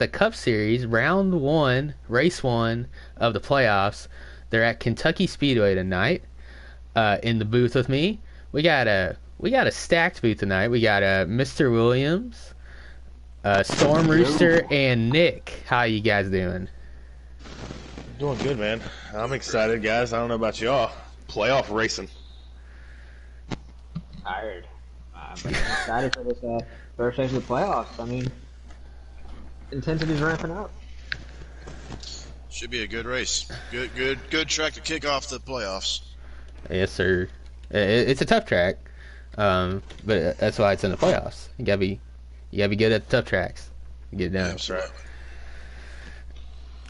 the Cup Series, round one, race one of the playoffs. They're at Kentucky Speedway tonight. In the booth with me, we got a stacked booth tonight. We got Mr. Williams, Storm Yo. Rooster, and Nick. How you guys doing? Doing good, man. I'm excited, guys. I don't know about y'all. Playoff racing. Tired. But I'm excited for this first race of the playoffs. I mean, intensity's ramping up. Should be a good race. Good track to kick off the playoffs. Yes, sir. It's a tough track, but that's why it's in the playoffs. You gotta be good at the tough tracks. To get it done. Absolutely.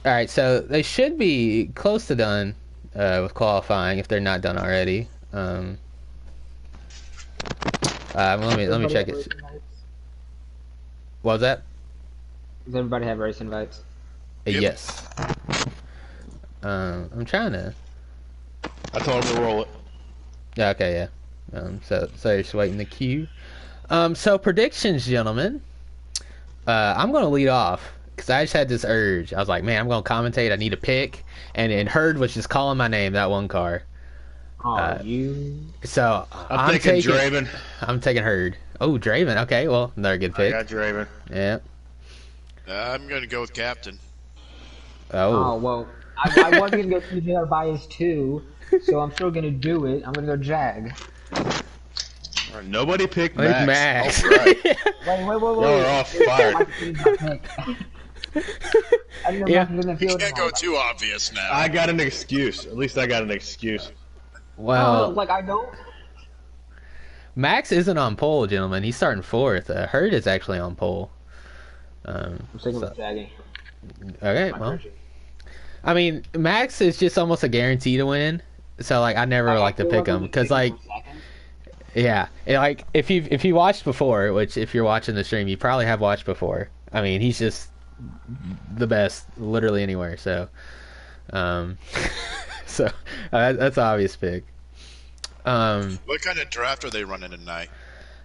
All right, so they should be close to done with qualifying if they're not done already. Let me check it. What was that? Does everybody have race invites? Yep. Yes. I'm trying to. I told him to roll it. Yeah. Okay. Yeah. So you're just waiting the queue. So predictions, gentlemen. I'm gonna lead off because I just had this urge. I was like, man, I'm gonna commentate. I need a pick, and Hurd was just calling my name. That one car. Oh, you. So I'm taking Draven. I'm taking Hurd. Oh, Draven. Okay, well, another good I pick. got Draven. Yeah. I'm going to go with Captain. Oh, Oh. well, I was going to go TJR bias too, so I'm still going to do it. I'm going to go Jag. All right, nobody picked Wait, Max. Max. All right. Wait. Y'all are off fire. I didn't know Yeah. Max was in the You field can't anymore. go too obvious now. I got an excuse. At least I got an excuse. Well, Like, I don't. Max isn't on pole, gentlemen. He's starting fourth. Hurd is actually on pole. I'm sticking with Jaggy. Okay, well, I mean, Max is just almost a guarantee to win. So like, I never like to pick him because like, yeah, like if you watched before, which if you're watching the stream, you probably have watched before. I mean, he's just the best, literally anywhere. So, so that's an obvious pick. What kind of draft are they running tonight?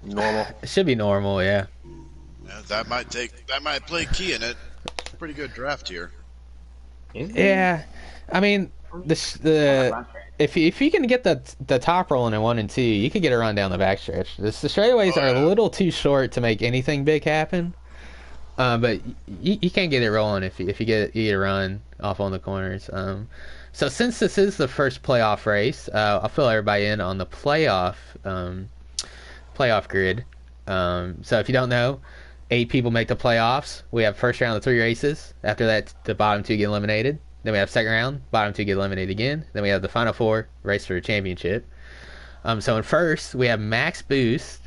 Normal. It should be normal, yeah. Yeah, that might play key in it. Pretty good draft here. Yeah, I mean the if you can get the top rolling in 1 and 2, you could get a run down the backstretch. The straightaways are a little too short to make anything big happen. But you can't get it rolling if you get a run off on the corners. So since this is the first playoff race, I'll fill everybody in on the playoff grid. So if you don't know, 8 people make the playoffs. We have first round of 3 races. After that, the bottom 2 get eliminated. Then we have second round, bottom 2 get eliminated again. Then we have the final 4 race for the championship. So in first, we have Max Boost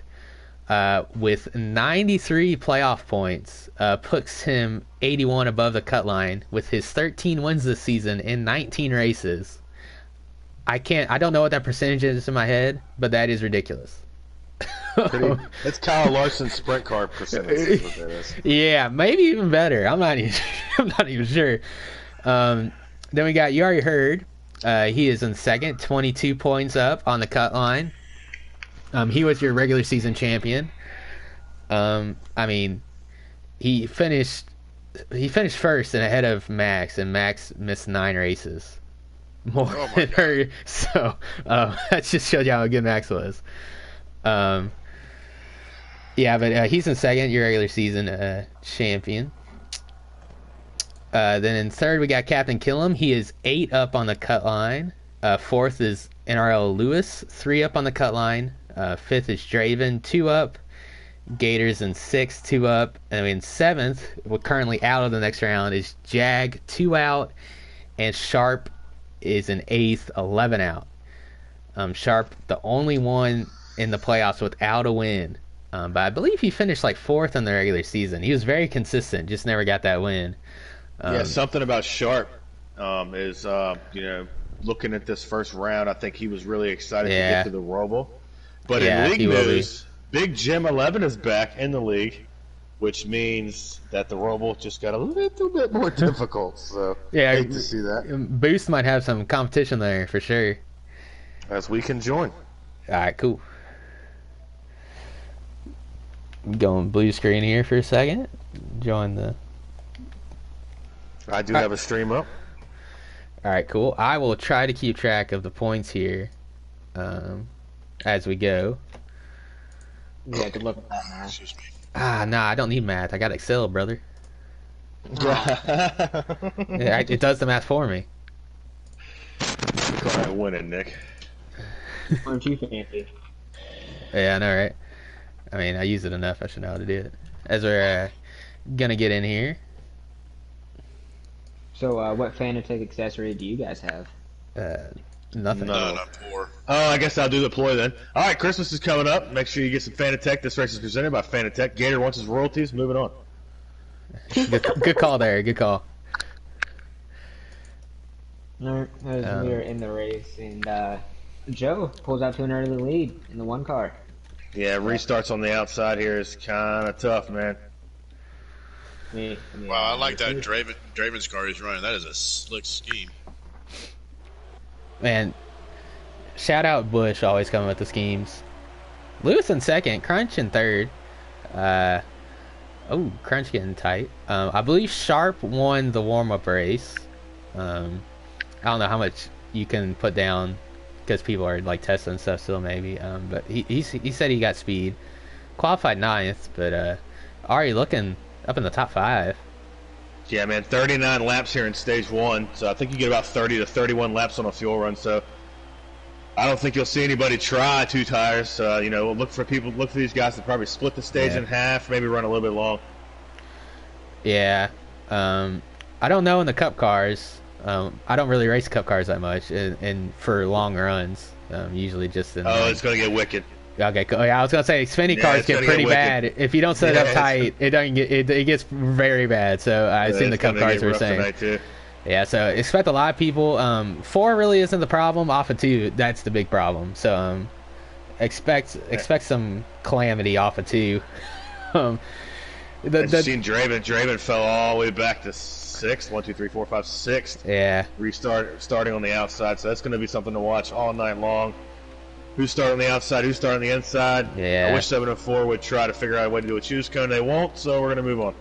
with 93 playoff points. Puts him 81 above the cut line with his 13 wins this season in 19 races. I don't know what that percentage is in my head, but that is ridiculous. It's Kyle Larson's sprint car percentage. Is what that is. Yeah, maybe even better. I'm not even sure. Then we got, you already heard, he is in second, 22 points up on the cut line. He was your regular season champion. I mean, he finished first and ahead of Max, and Max missed 9 races more than her. So that just showed you how good Max was. Yeah, but he's in second, your regular season champion. Then in third, we got Captain Killam. He is 8 up on the cut line. Fourth is NRL Lewis, 3 up on the cut line. Fifth is Draven, 2 up. Gators in 6th, 2 up. And in 7th, we're currently out of the next round, is Jag, 2 out. And Sharp is in 8th, 11 out. Sharp, the only one in the playoffs without a win. But I believe he finished like 4th in the regular season. He was very consistent, just never got that win. Yeah, something about Sharp is, looking at this first round, I think he was really excited to get to the Roval. But in league news, Big Jim 11 is back in the league, which means that the Roval just got a little bit more difficult. So yeah, hate to see that. Boost might have some competition there for sure. As we can join. All right, cool. Going blue screen here for a second. Join the I do have a stream up. All right, cool. I will try to keep track of the points here as we go. Yeah, good luck with that, man. Excuse me. Nah, I don't need math. I got Excel, brother. Yeah, it does the math for me. All right, winning, Nick. Aren't you fancy? Yeah, I know, right? I mean, I use it enough. I should know how to do it. As we're gonna get in here. So, what Fanatec accessory do you guys have? Nothing. No. I'm poor. Oh, I guess I'll do the ploy then. All right, Christmas is coming up. Make sure you get some Fanatec. This race is presented by Fanatec. Gator wants his royalties. Moving on. Good call there. Good call. As we're in the race, and Joe pulls out to an early lead in the one car. Yeah, restarts on the outside here is kind of tough, man. Wow, I like that Draven's car he's running. That is a slick scheme. Man, shout out Bush, always coming with the schemes. Lewis in second, Crunch in third. Crunch getting tight. I believe Sharp won the warm-up race. I don't know how much you can put down because people are like testing stuff still, maybe. But he said he got speed. Qualified 9th, but already looking up in the top 5. Yeah, man, 39 laps here in stage 1, so I think you get about 30 to 31 laps on a fuel run. So I don't think you'll see anybody try 2 tires. Look for these guys to probably split the stage in half, maybe run a little bit long. Yeah, I don't know in the Cup cars. I don't really race Cup cars that much, and for long runs, usually just in. Oh, it's gonna get wicked. Okay, cool. Yeah, I was gonna say Xfinity cars get pretty bad. If you don't set it up tight, it doesn't get it gets very bad. So I assume the Cup cars were saying. Yeah, so expect a lot of people. 4 really isn't the problem. Off of 2, that's the big problem. So expect some calamity off of 2. I've seen Draven fell all the way back to 6th. 1, 2, 3, 4, 5, 6th. Yeah. Starting on the outside. So that's going to be something to watch all night long. Who's starting on the outside? Who's starting on the inside? Yeah. I wish 704 would try to figure out a way to do a choose cone. They won't, so we're going to move on.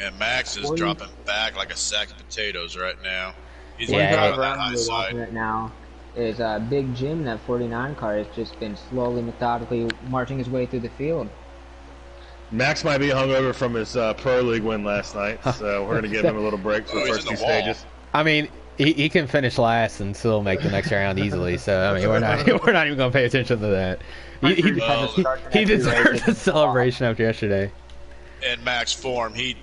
And Max is dropping back like a sack of potatoes right now. He's One on driver that high I'm side. watching right now is Big Jim. That 49 car has just been slowly, methodically marching his way through the field. Max might be hungover from his Pro League win last night, so we're going to give him a little break for the first 2 stages. I mean, he can finish last and still make the next round easily. So I mean, we're not even going to pay attention to that. He deserved a celebration after yesterday. In Max form, he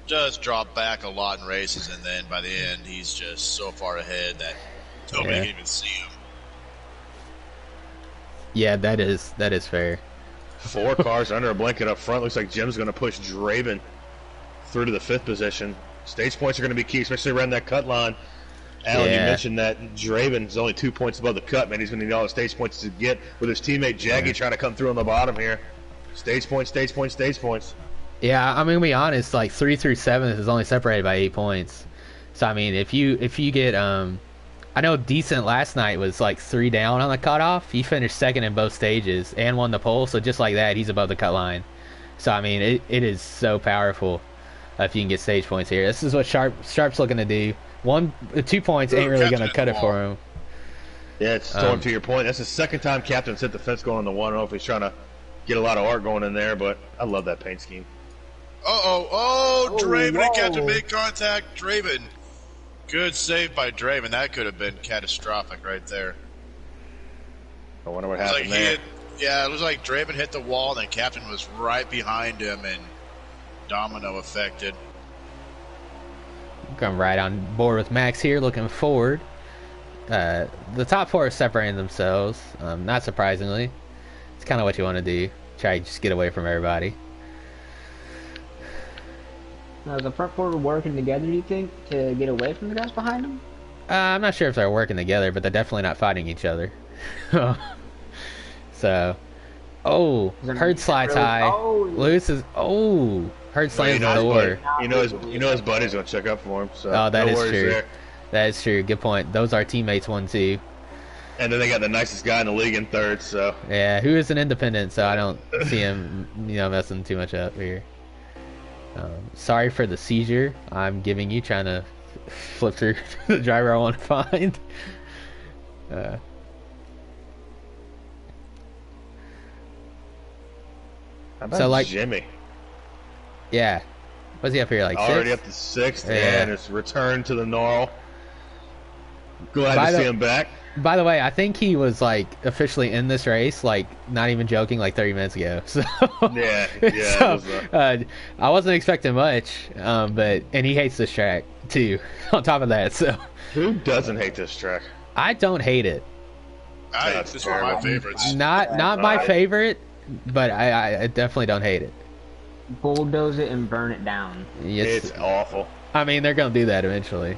just dropped back a lot in races, and then by the end, he's just so far ahead that nobody can even see him. Yeah, that is fair. 4 cars under a blanket up front. Looks like Jim's going to push Draven through to the 5th position. Stage points are going to be key, especially around that cut line. Alan, you mentioned that Draven's only 2 points above the cut. Man, he's going to need all the stage points to get with his teammate Jaggy trying to come through on the bottom here. Stage points, stage points, stage points. Yeah, I mean, to be honest, like 3 through 7th is only separated by 8 points. So I mean, if you get I know Decent last night was like 3 down on the cutoff. He finished 2nd in both stages and won the pole. So just like that, he's above the cut line. So I mean, it is so powerful if you can get stage points here. This is what Sharp's looking to do. 2 points ain't really gonna cut it for him. Yeah, it's Storm, to your point. That's the second time Captain's hit the fence going on the 1. I don't know if he's trying to get a lot of art going in there, but I love that paint scheme. Draven and Captain make contact. Draven. Good save by Draven. That could have been catastrophic right there. I wonder what happened there. It was like Draven hit the wall, and then Captain was right behind him, and domino affected. Come right on board with Max here, looking forward. The top 4 are separating themselves, not surprisingly. It's kind of what you want to do. Try to just get away from everybody. Now, is the front 4 working together, do you think, to get away from the guys behind them? I'm not sure if they're working together, but they're definitely not fighting each other. So, Herd slides high. Lewis is, Herd slams the door. You know his buddy's going to check up for him. So that is true. There. That is true. Good point. Those are teammates 1, 2. And then they got the nicest guy in the league in 3rd. So yeah, who is an independent, so I don't see him, messing too much up here. Sorry for the seizure I'm giving you, trying to flip through the driver I want to find. How about So, like, Jimmy? Yeah. What's he up here, like already sixth? up to sixth, Yeah. and it's returned to the NARL. Glad to see him back. By the way, I think he was like officially in this race, like not even joking, like 30 minutes ago. So yeah. So, I wasn't expecting much, but he hates this track too. On top of that, so who doesn't hate this track? I don't hate it. This is one of my favorites. Not my favorite, but I definitely don't hate it. Bulldoze it and burn it down. Yes. It's awful. I mean, they're gonna do that eventually.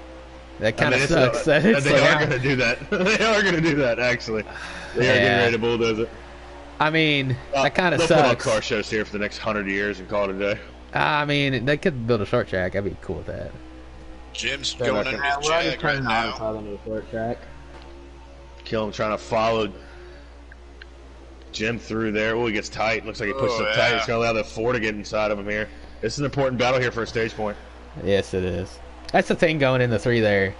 That kind of sucks. They are going to do that. They are going to do that, actually. They are getting ready to bulldoze it. I mean, that kind of sucks. They'll put on car shows here for the next 100 years and call it a day. I mean, they could build a short track. I'd be cool with that. Jim's going under his jag right now. Into a short track. Kill him trying to follow Jim through there. Oh, he gets tight. Looks like he pushes up tight. He's going to allow the 4 to get inside of him here. This is an important battle here for a stage point. Yes, it is. That's the thing going in the 3 there.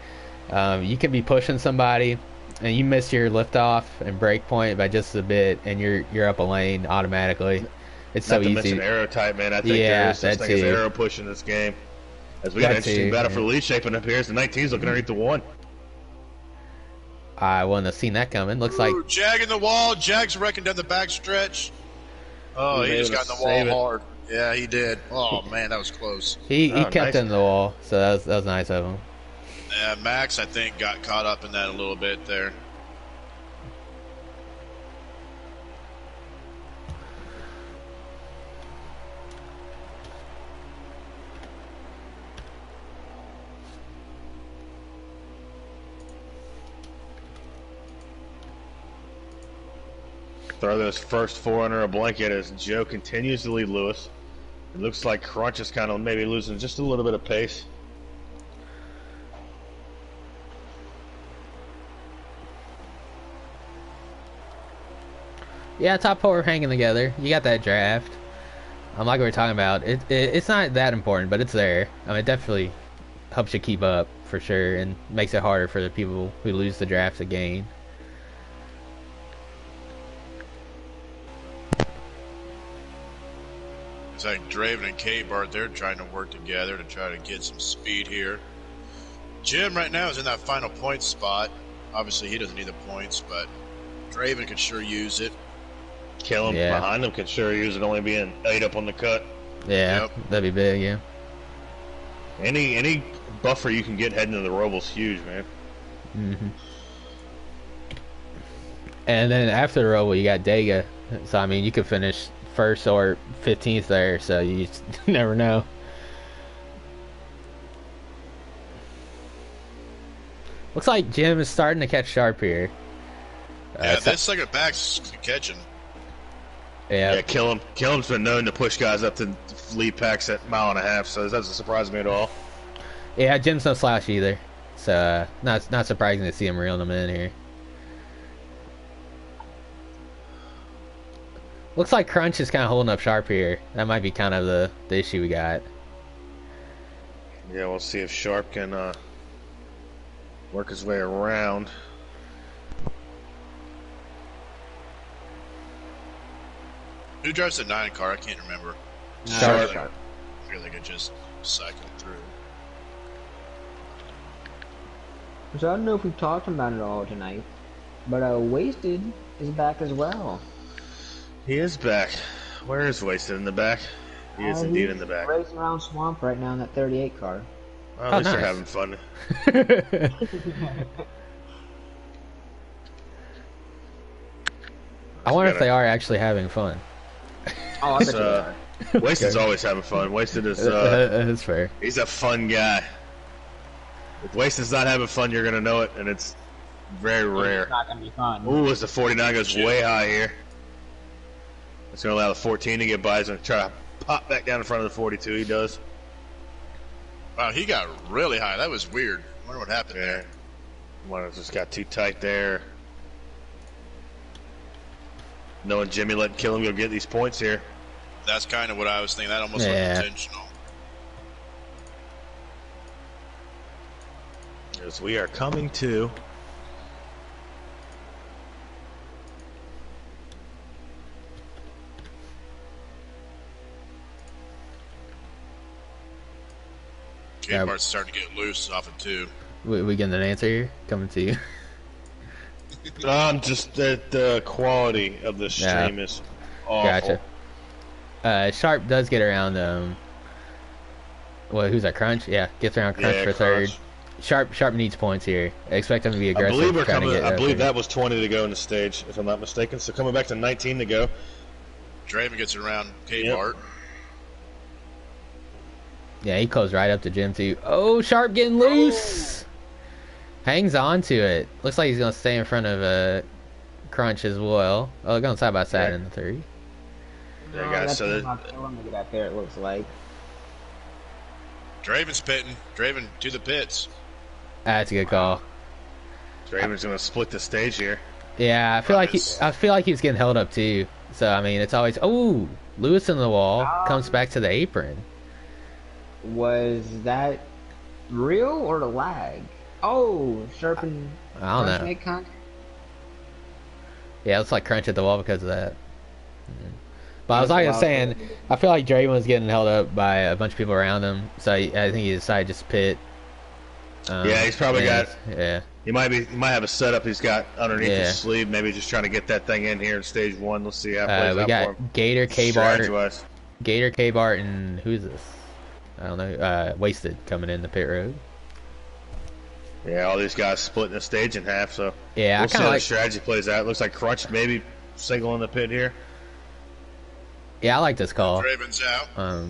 You could be pushing somebody, and you miss your liftoff and break point by just a bit, and you're up a lane automatically. It's Not so to easy. mention aero type, man. I think there is such thing as aero push in this game. As we got an interesting battle for the lead shaping up here. As the 19's looking underneath the 1. I wouldn't have seen that coming. Looks like Jag in the wall. Jag's wrecking down the back stretch. Oh, he just got in the wall hard. Yeah, he did. Oh man, that was close. He kept in the wall, so that was nice of him. Yeah, Max, I think, got caught up in that a little bit there. Throw those first 4 under a blanket as Joe continues to lead Lewis. It looks like Crunch is kind of maybe losing just a little bit of pace. Yeah, top 4 hanging together. You got that draft. Like we were talking about, it's not that important, but it's there. I mean, it definitely helps you keep up for sure, and makes it harder for the people who lose the draft to gain. It's like Draven and K-Bart, they're trying to work together to try to get some speed here. Jim right now is in that final point spot. Obviously, he doesn't need the points, but Draven could sure use it. Kill him behind him could sure use it, only being 8 up on the cut. Yeah, that'd be big, yeah. Any buffer you can get heading into the Robal's huge, man. Mm-hmm. And then after the Roble, you got Dega. So, I mean, you could finish 1st or 15th there, so you just never know. Looks like Jim is starting to catch sharp here. Yeah, this second back's catching. Yeah, Killam's been known to push guys up to lead packs at 1.5 miles, so that doesn't surprise me at all. Yeah, Jim's no slouch either, so not surprising to see him reeling them in here. Looks like Crunch is kind of holding up sharp here. That might be kind of the issue we got. Yeah, we'll see if Sharp can work his way around. Who drives the 9 car? I can't remember. Sharp. I feel like it just cycled through. So I don't know if we've talked about it all tonight, but Wasted is back as well. He is back. Where is Wasted? In the back? He is indeed in the back. Racing around Swamp right now in that 38 car. Well, at least they're having fun. I wonder if they are actually having fun. Oh, I bet you are. Wasted's always having fun. Wasted is that's fair. He's a fun guy. If Wasted's not having fun, you're gonna know it, and it's very rare. It's not gonna be fun. Ooh, as the 49 goes way high here. It's gonna allow the 14 to get by. He's gonna try to pop back down in front of the 42. He does. Wow, he got really high. That was weird. I wonder what happened there. One just got too tight there. Knowing Jimmy let Kill him go get these points here. That's kind of what I was thinking. That almost looked intentional. As we are coming to. Kmart's starting to get loose off of 2. We getting an answer here? Coming to you. Just that the quality of the stream is awful. Gotcha. Sharp does get around. Well, who's that? Crunch? Yeah, gets around Crunch for third. Sharp needs points here. I expect him to be aggressive. I believe that was 20 to go in the stage, if I'm not mistaken. So coming back to 19 to go. Draven gets around Kmart. Yeah, he closed right up to Jim too. Oh, Sharp getting loose. Hangs on to it. Looks like he's gonna stay in front of Crunch as well. Oh, they're going side by side in the 3. Yeah, guys. So look at that there. It looks like. Draven's pitting. Draven to the pits. That's a good call. Draven's gonna split the stage here. Yeah, I feel like he was getting held up too. So I mean, it's always Lewis in the wall comes back to the apron. Was that real or the lag? Oh, Sharp and I don't know. Make contact? Yeah, it looks like Crunch at the wall because of that. But I was like saying, I feel like Draven was getting held up by a bunch of people around him, so I think he decided to just pit. Yeah, he's probably got. Yeah. He might have a setup he's got underneath his sleeve. Maybe just trying to get that thing in here in stage 1. Let's see how it plays we out got for him. Gator, K-Bart, and who's this? I don't know. Wasted coming in the pit road. Yeah, all these guys splitting the stage in half. So yeah, we'll see how the strategy plays out. It looks like Crunch maybe single in the pit here. Yeah, I like this call. Draven's out.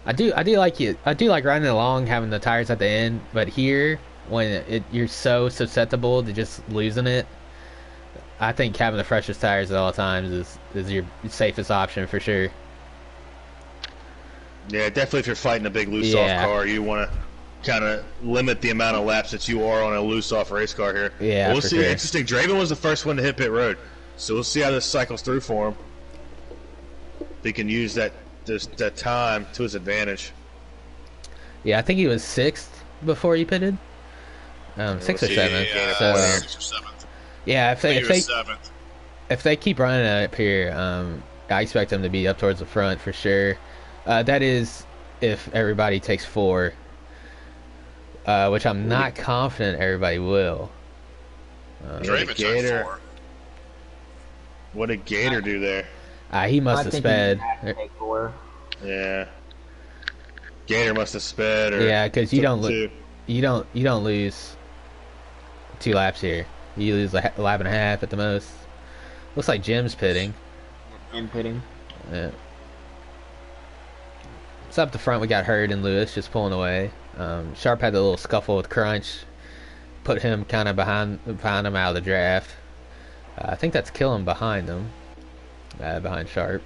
I do like it. I do like riding along, having the tires at the end. But here, when you're so susceptible to just losing it, I think having the freshest tires at all times is your safest option for sure. Yeah, definitely. If you're fighting a big loose off car, you want to kind of limit the amount of laps that you are on a loose off race car here. Yeah, but we'll see. Sure. Interesting. Draven was the first one to hit pit road, so we'll see how this cycles through for him. If he can use that time to his advantage. Yeah, I think he was 6th before he pitted. 6th or 7th. Yeah, so, 6th or 7th. Yeah, if they keep running up here, I expect them to be up towards the front for sure. That is if everybody takes 4, which I'm not confident everybody will. Draven took 4. What did Gator do there? He must have sped. Yeah. Gator must have sped. Or yeah, because you don't lose 2 laps here. You lose a lap and a half at the most. Looks like Jim's pitting. I'm pitting. Yeah. So up the front, we got Hurd and Lewis just pulling away. Sharp had the little scuffle with Crunch, put him kind of behind him out of the draft. I think that's killing behind him, behind Sharp.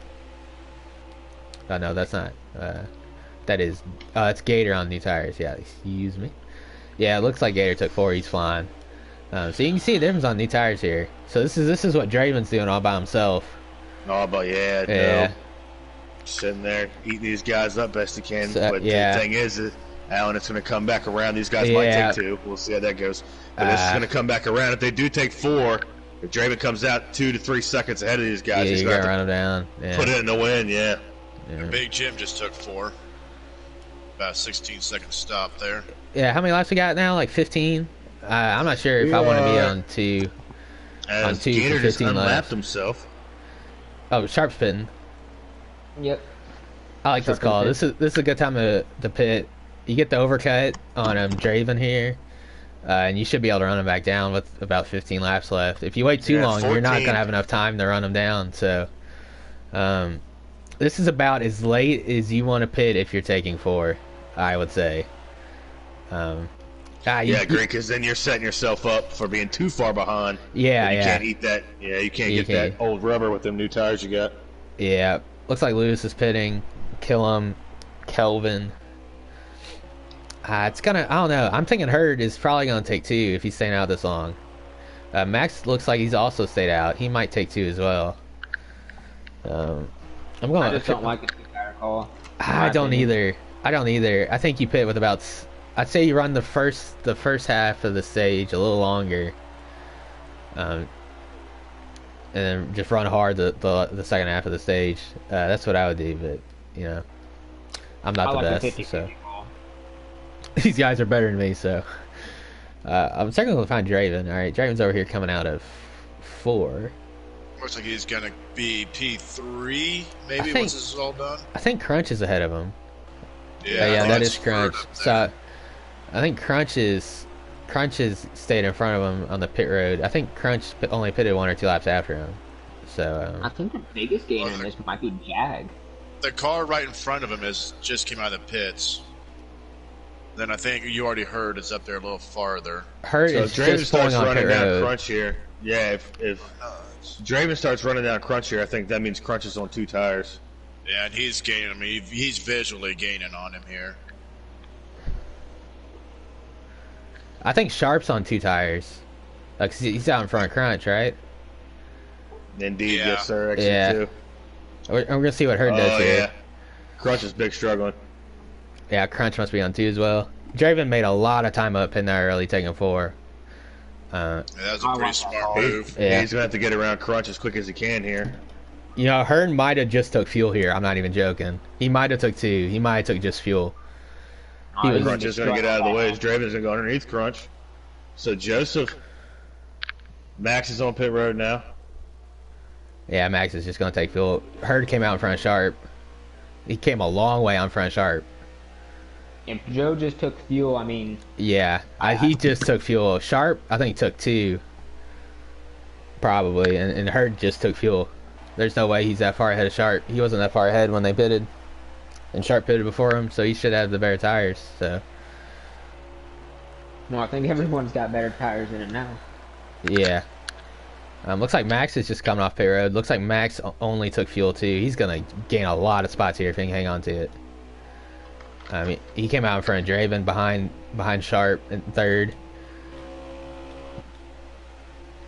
Oh no, that's not. That is. It's Gator on new tires. Yeah, excuse me. Yeah, it looks like Gator took 4. He's flying. So you can see the difference on new tires here. So this is what Draven's doing all by himself. Oh, but yeah. No. Sitting there eating these guys up best he can. So, but the thing is, Alan, it's going to come back around. These guys might take 2. We'll see how that goes. But this is going to come back around. If they do take 4, if Draven comes out 2 to 3 seconds ahead of these guys, he's going to run them down. Yeah. Put it in the win. Yeah. And Big Jim just took 4. About a 16-second stop there. Yeah, how many laps we got now? Like 15? I'm not sure if I want to be on 2. On 2 Gator for 15 laps. Himself. Oh, Sharp's pitting. Yep. I like this call. This is a good time to pit. You get the overcut on Draven here, and you should be able to run him back down with about 15 laps left. If you wait too long, 14. You're not gonna have enough time to run him down. So, this is about as late as you want to pit if you're taking 4, I would say. I agree, because then you're setting yourself up for being too far behind. Yeah, you can't eat that. Yeah, you can't get that old rubber with them new tires you got. Yeah, looks like Lewis is pitting. Kill him, Kelvin. It's gonna. I don't know. I'm thinking Hurd is probably gonna take 2 if he's staying out this long. Max looks like he's also stayed out. He might take 2 as well. I'm going. I just don't like a 2-tire call. I don't either. I think you pit with about I'd say you run the first half of the stage a little longer, and then just run hard the second half of the stage. That's what I would do, but you know, I'm not the like best. So these guys are better than me. So I'm struggling to find Draven. All right, Draven's over here coming out of 4. Looks like he's gonna be P3 maybe once this is all done. I think Crunch is ahead of him. Yeah, that is Crunch. So I think Crunch is stayed in front of him on the pit road. I think Crunch only pitted 1 or 2 laps after him. So I think the biggest gainer in this might be Jag. The car right in front of him just came out of the pits. Then I think you already heard it's up there a little farther. Hurt so is just pulling on pit road. Crunch here. Yeah, if Draven starts running down Crunch here, I think that means Crunch is on 2 tires. Yeah, and he's gaining. I mean, he's visually gaining on him here. I think Sharp's on 2 tires. Cause he's out in front of Crunch, right? Indeed, yes, sir. Actually, too. We're gonna see what Hurt does here. Yeah. Crunch is big struggling. Yeah, Crunch must be on 2 as well. Draven made a lot of time up in there early, taking 4. That was a pretty smart move. Yeah. He's gonna have to get around Crunch as quick as he can here. You know, Hearn might have just took fuel here. I'm not even joking. He might have took 2. He might have took just fuel. Crunch is gonna get out of the way. As Draven's gonna go underneath Crunch. So Joseph, Max is on pit road now. Yeah, Max is just gonna take fuel. Herd came out in front of Sharp. He came a long way on front of Sharp. If Joe just took fuel, I mean... Yeah, he just took fuel. Sharp, I think, took 2. Probably, and Herd just took fuel. There's no way he's that far ahead of Sharp. He wasn't that far ahead when they pitted. And Sharp pitted before him, so he should have the better tires, so... No, I think everyone's got better tires in it now. Yeah. Looks like Max is just coming off pit road. Looks like Max only took fuel, too. He's going to gain a lot of spots here if he can hang on to it. I mean, he came out in front of Draven behind Sharp in 3rd.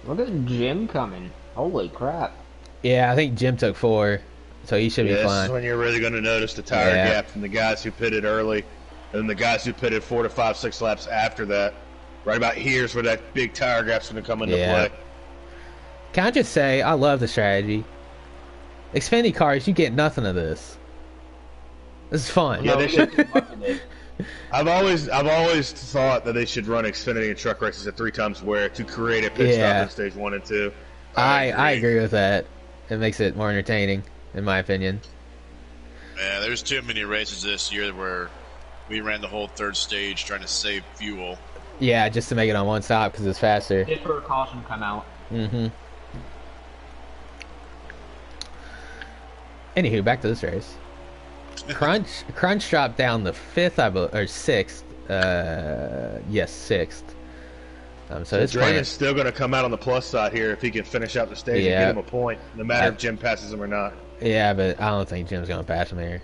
Look at Jim coming. Holy crap. Yeah, I think Jim took 4, so he should be fine. This is when you're really going to notice the tire gap from the guys who pitted early and the guys who pitted 4 to 5, 6 laps after that. Right about here's where that big tire gap's going to come into play. Can I just say, I love the strategy. Xfinity cars, you get nothing of this. This is fun. Yeah, they should. I've always thought that they should run Xfinity and truck races at 3 times wear to create a pit stop in stage 1 and 2. I agree with that. It makes it more entertaining, in my opinion. Yeah, there's too many races this year where we ran the whole 3rd stage trying to save fuel. Yeah, just to make it on 1 stop because it's faster. Just for a caution come out. Mm-hmm. Anywho, back to this race. Crunch dropped down the 5th, or 6th. Yes, 6th. So Draven's still going to come out on the plus side here if he can finish out the stage and get him a point, no matter if Jim passes him or not. Yeah, but I don't think Jim's going to pass him here.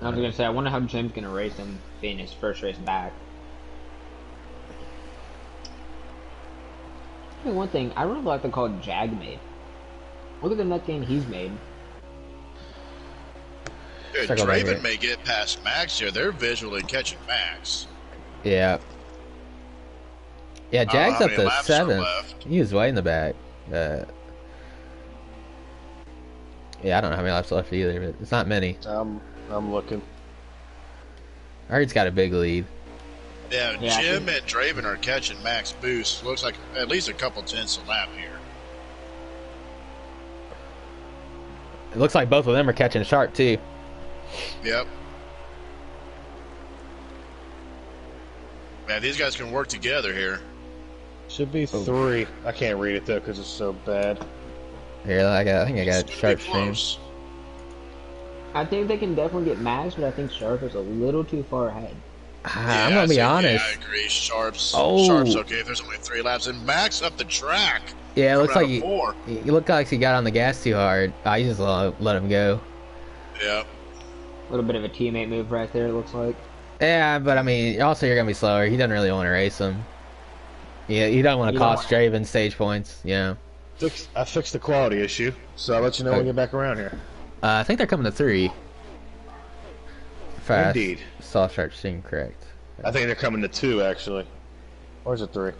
I was going to say, I wonder how Jim's going to race him being his first race back. One thing, I really like the call Jag made. Look at the net gain he's made. Dude, Draven may get past Max here. They're visually catching Max. Yeah. Yeah, Jag's up to 7th. He was way in the back. Yeah, I don't know how many laps left either, but it's not many. I'm looking. Hard's got a big lead. Yeah, Jim and Draven are catching Max boost. Looks like at least a couple tenths a lap here. It looks like both of them are catching Sharp too. Yep. Man, these guys can work together here. Should be 3. I can't read it though because it's so bad. Here, I think I got Sharp streams. I think they can definitely get Max, but I think Sharp is a little too far ahead. I'm gonna be honest. Yeah, I agree. Sharp's okay if there's only 3 laps, and Max up the track. Yeah, it looks like he looked like he got on the gas too hard. I just let him go. Yeah. A little bit of a teammate move right there, it looks like. Yeah, but I mean, also you're gonna be slower. He doesn't really want to race him. Yeah, he doesn't want to cost Draven stage points. Yeah. I fixed the quality issue, so I'll let you know when we get back around here. I think they're coming to 3. Indeed. Soft start seemed correct. I think they're coming to 2 actually. Or is it 3?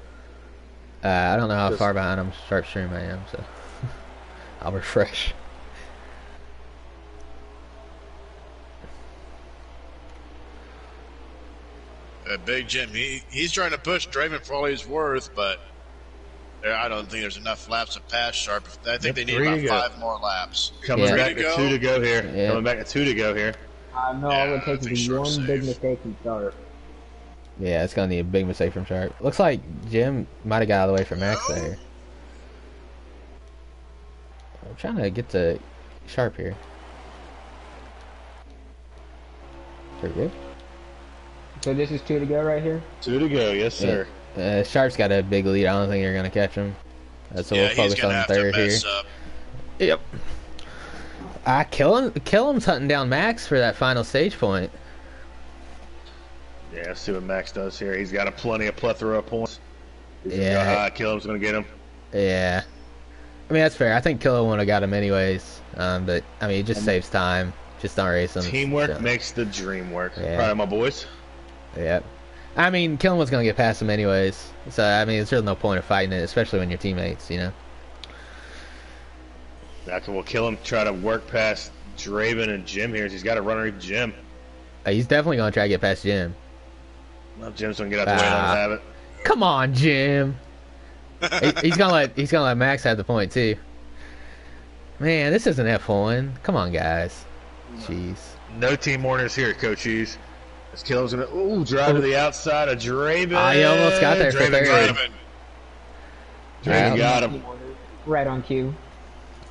I don't know how far behind them Sharp Stream I am, so I'll refresh. Big Jim, he's trying to push Draven for all he's worth, but I don't think there's enough laps to pass Sharp. I think they need about 5 more laps. Coming back to 2 to go here. Yeah. Coming back to 2 to go here. No, all it takes is one big mistake from Sharp. Yeah, it's gonna need a big mistake from Sharp. Looks like Jim might have got out of the way from Max there. I'm trying to get to Sharp here. Pretty good. So this is 2 to go right here? 2 to go, yes sir. Yeah. Sharp's got a big lead. I don't think they're gonna catch him. So we'll focus on third here. Yep. Killam's hunting down Max for that final stage point. Yeah, let's see what Max does here. He's got a plethora of points. Killam's gonna get him. Yeah. I mean, that's fair. I think Killam would have got him anyways. But I mean, it just saves time. Just don't race him. Teamwork makes the dream work. Yeah. Proud of my boys. Yep. I mean, Killam was going to get past him anyways. So, I mean, there's really no point of fighting it, especially when you're teammates, you know? That's what will kill him. Try to work past Draven and Jim here. He's got to run underneath Jim. He's definitely going to try to get past Jim. Well, Jim's going to get out the way and let him have it. Come on, Jim. he's going to let Max have the point, too. Man, this isn't F1. Come on, guys. Jeez. No team warners here, Coaches. This Killam's gonna drive to the outside of Draven. I almost got there for third. Draven got him. Right on cue.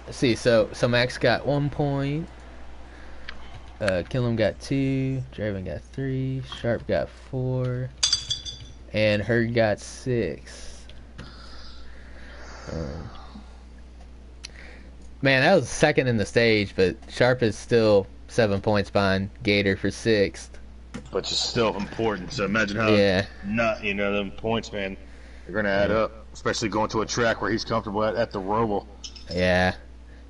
Let's see, so Max got 1 point. Killam got 2. Draven got 3. Sharp got 4. And Herd got 6. Man, that was second in the stage, but Sharp is still 7 points behind Gator for 6th. But it's still important. So imagine how them points, man, they're gonna add up. Especially going to a track where he's comfortable at the Roval. Yeah,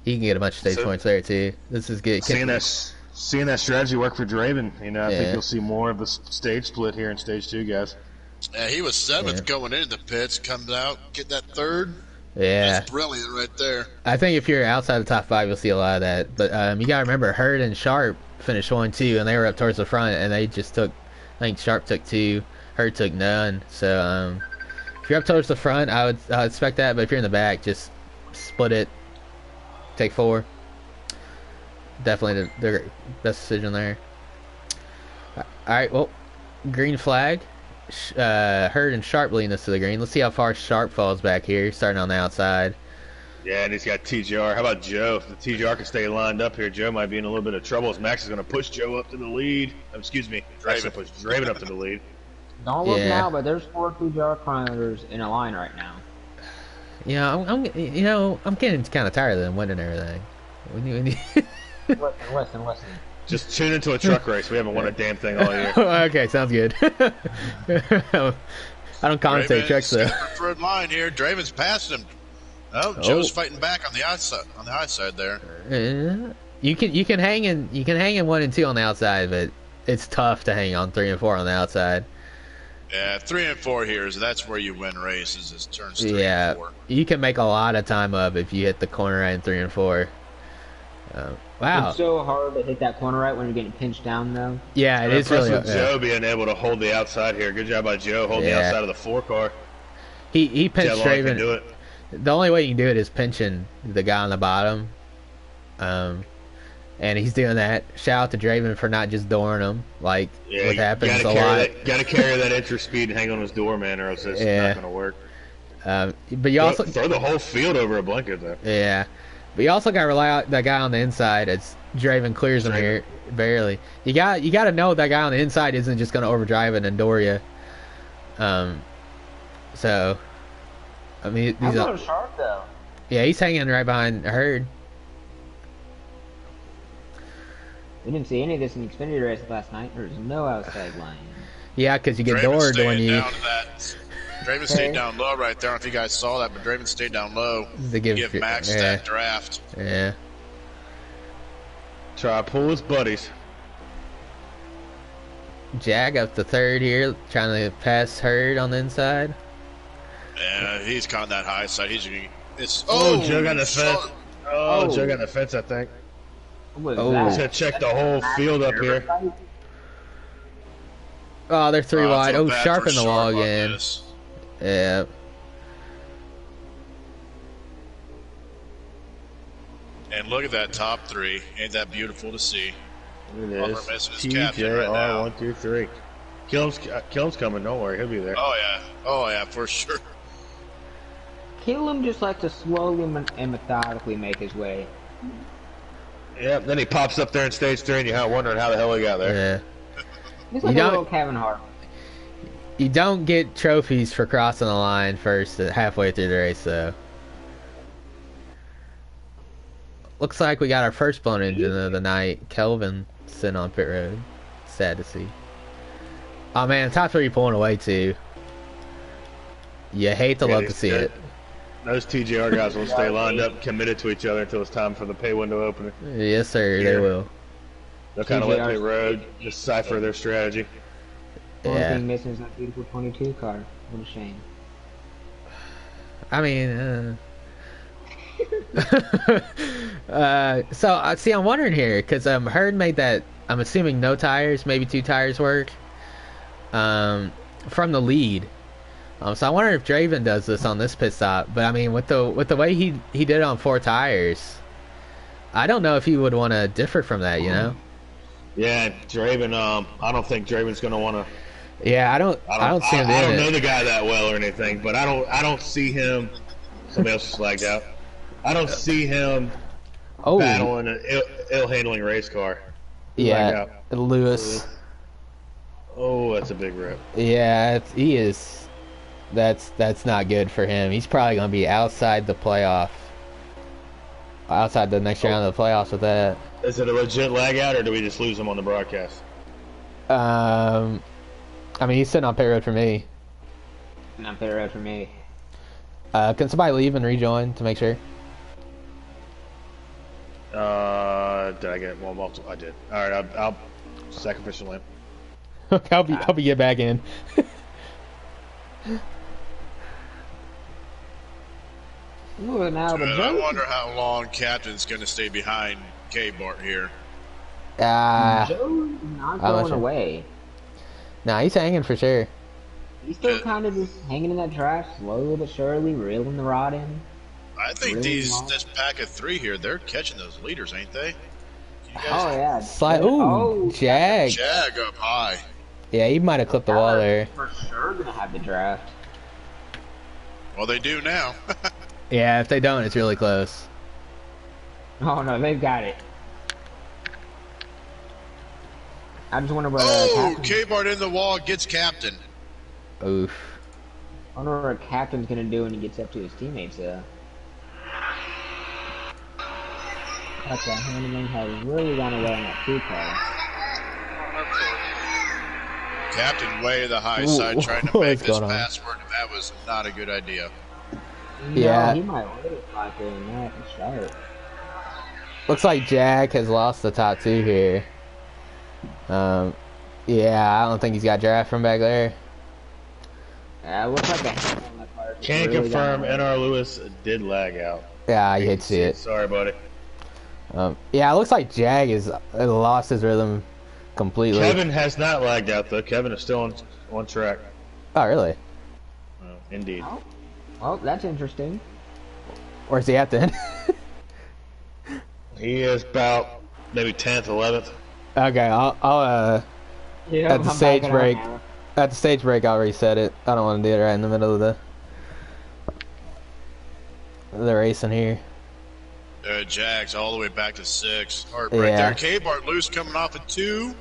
he can get a bunch of stage points there too. This is good. Seeing that strategy work for Draven, I think you'll see more of the stage split here in stage 2, guys. Yeah, he was 7th going into the pits, comes out, get that 3rd. Yeah, that's brilliant right there. I think if you're outside the top 5, you'll see a lot of that. But you gotta remember, Herd and Sharp finished 1-2, and they were up towards the front, and they just took. I think Sharp took 2, Herd took none. So if you're up towards the front, I would expect that. But if you're in the back, just split it, take 4. Definitely the best decision there. All right, well, green flag. Herd and Sharp leading us to the green. Let's see how far Sharp falls back here, starting on the outside. Yeah, and he's got TGR. How about Joe? If the TGR can stay lined up here, Joe might be in a little bit of trouble as Max is going to push Joe up to the lead. Excuse me, Draven push Draven up to the lead. Don't look now, but there's 4 TGR chronometers in a line right now. Yeah, I'm getting kind of tired of them winning everything. Listen. Just tune into a truck race. We haven't won a damn thing all year. Okay, sounds good. I don't commentate trucks though. Preferred line here. Draven's passing him. Oh, Joe's fighting back on the outside. On the high side there. You can hang in 1 and 2 on the outside, but it's tough to hang on 3 and 4 on the outside. Yeah, 3 and 4 here, so that's where you win races. Is turns 3 and 4. You can make a lot of time up if you hit the corner right in 3 and 4. Wow. It's so hard to hit that corner right when you're getting pinched down, though. Yeah, it is really. Joe being able to hold the outside here. Good job by Joe holding the outside of the 4 car. He pinched Draven. The only way you can do it is pinching the guy on the bottom. And he's doing that. Shout out to Draven for not just dooring him, like what happens a lot. Got to carry that extra speed and hang on his door, man, or else it's not going to work. But you also throw the whole field over a blanket, though. Yeah. But you also got to rely on that guy on the inside as Draven clears him here, barely. You got to know that guy on the inside isn't just going to overdrive it and door you. So, I mean, he's a sharp though. Yeah, he's hanging right behind Herd. We didn't see any of this in the Xfinity race last night. There was no outside line. Yeah, because you get doored when you. Draven stayed down low right there. I don't know if you guys saw that, but Draven stayed down low to give Max that draft. Yeah. Try to pull his buddies. Jag up to third here, trying to pass Hurd on the inside. Yeah, he's caught that high side. He's gonna. It's Joe got the fence. Joe got the fence, I think. What was that? He's gonna check the whole field up here. Oh, they're three wide. Oh, Sharp in the wall again. Yeah. And look at that top three. Ain't that beautiful to see? It is. TJR 1, 2, 3. Killam's coming. Don't worry, he'll be there. Oh yeah, for sure. Killam just likes to slowly and methodically make his way. Yeah, then he pops up there in stage 3 and you're wondering how the hell he got there. Yeah. He's like a little Kevin Hart. You don't get trophies for crossing the line first halfway through the race, though. Looks like we got our first blown engine of the night. Kelvin sitting on pit road. Sad to see. Oh man, top 3 pulling away too. You hate to love to see it. Those TGR guys will stay lined up, committed to each other until it's time for the pay window opening. Yes, sir, they will. They'll kind of let pit road decipher their strategy. The only thing missing is that beautiful 22 car. What a shame. I mean, so see, I'm wondering here because Hurd made that. I'm assuming no tires, maybe 2 tires work. From the lead. So I wonder if Draven does this on this pit stop. But I mean, with the way he did it on 4 tires, I don't know if he would want to differ from that. You know? Yeah, Draven. I don't think Draven's gonna want to. Yeah, I don't see him doing it. I don't know the guy that well or anything, but I don't see him. Somebody else is flagged out. I don't see him battling an ill-handling race car. Yeah, Lewis. Oh, that's a big rip. Yeah, he is. That's not good for him. He's probably gonna be outside the playoff. Outside the next round of the playoffs with that. Is it a legit lag out, or do we just lose him on the broadcast? I mean, he's sitting on pit road for me. On pit road for me. Can somebody leave and rejoin to make sure? Did I get one multiple? I did. All right, I'll sacrificial lamp. Help me get back in. Ooh, now I wonder how long Captain's going to stay behind K-Bart here. Joe's not going away. Nah, he's hanging for sure. He's still kind of just hanging in that draft, slowly but surely, reeling the rod in. I think this pack of 3 here, they're catching those leaders, ain't they? Oh, yeah. Jag. Jag up high. Yeah, he might have clipped the wall there. For sure gonna have the draft. Well, they do now. Yeah, if they don't, it's really close. Oh, no, they've got it. I just wonder what K-Bart in the wall gets Captain. Oof. I wonder what Captain's gonna do when he gets up to his teammates, though. That handling has really gone away on that 2 car. Captain way the high side trying to make this password, and that was not a good idea. Yeah. No, he might really fly doing that and start. Looks like Jag has lost the top 2 here. Yeah, I don't think he's got draft from back there. Yeah, it looks like a hand on that car. Can confirm NR Lewis did lag out. Yeah, you hate to see it. Sorry, buddy. Yeah, it looks like Jag has lost his rhythm completely. Kevin has not lagged out, though. Kevin is still on track. Oh, really? Indeed. Oh. Well, that's interesting. Where's he at then? He is about maybe 10th, 11th. Okay, I'll at the stage break. At the stage break, I'll reset it. I don't want to do it right in the middle of the racing here. Jags all the way back to 6. Right there, K-Bart loose coming off at 2.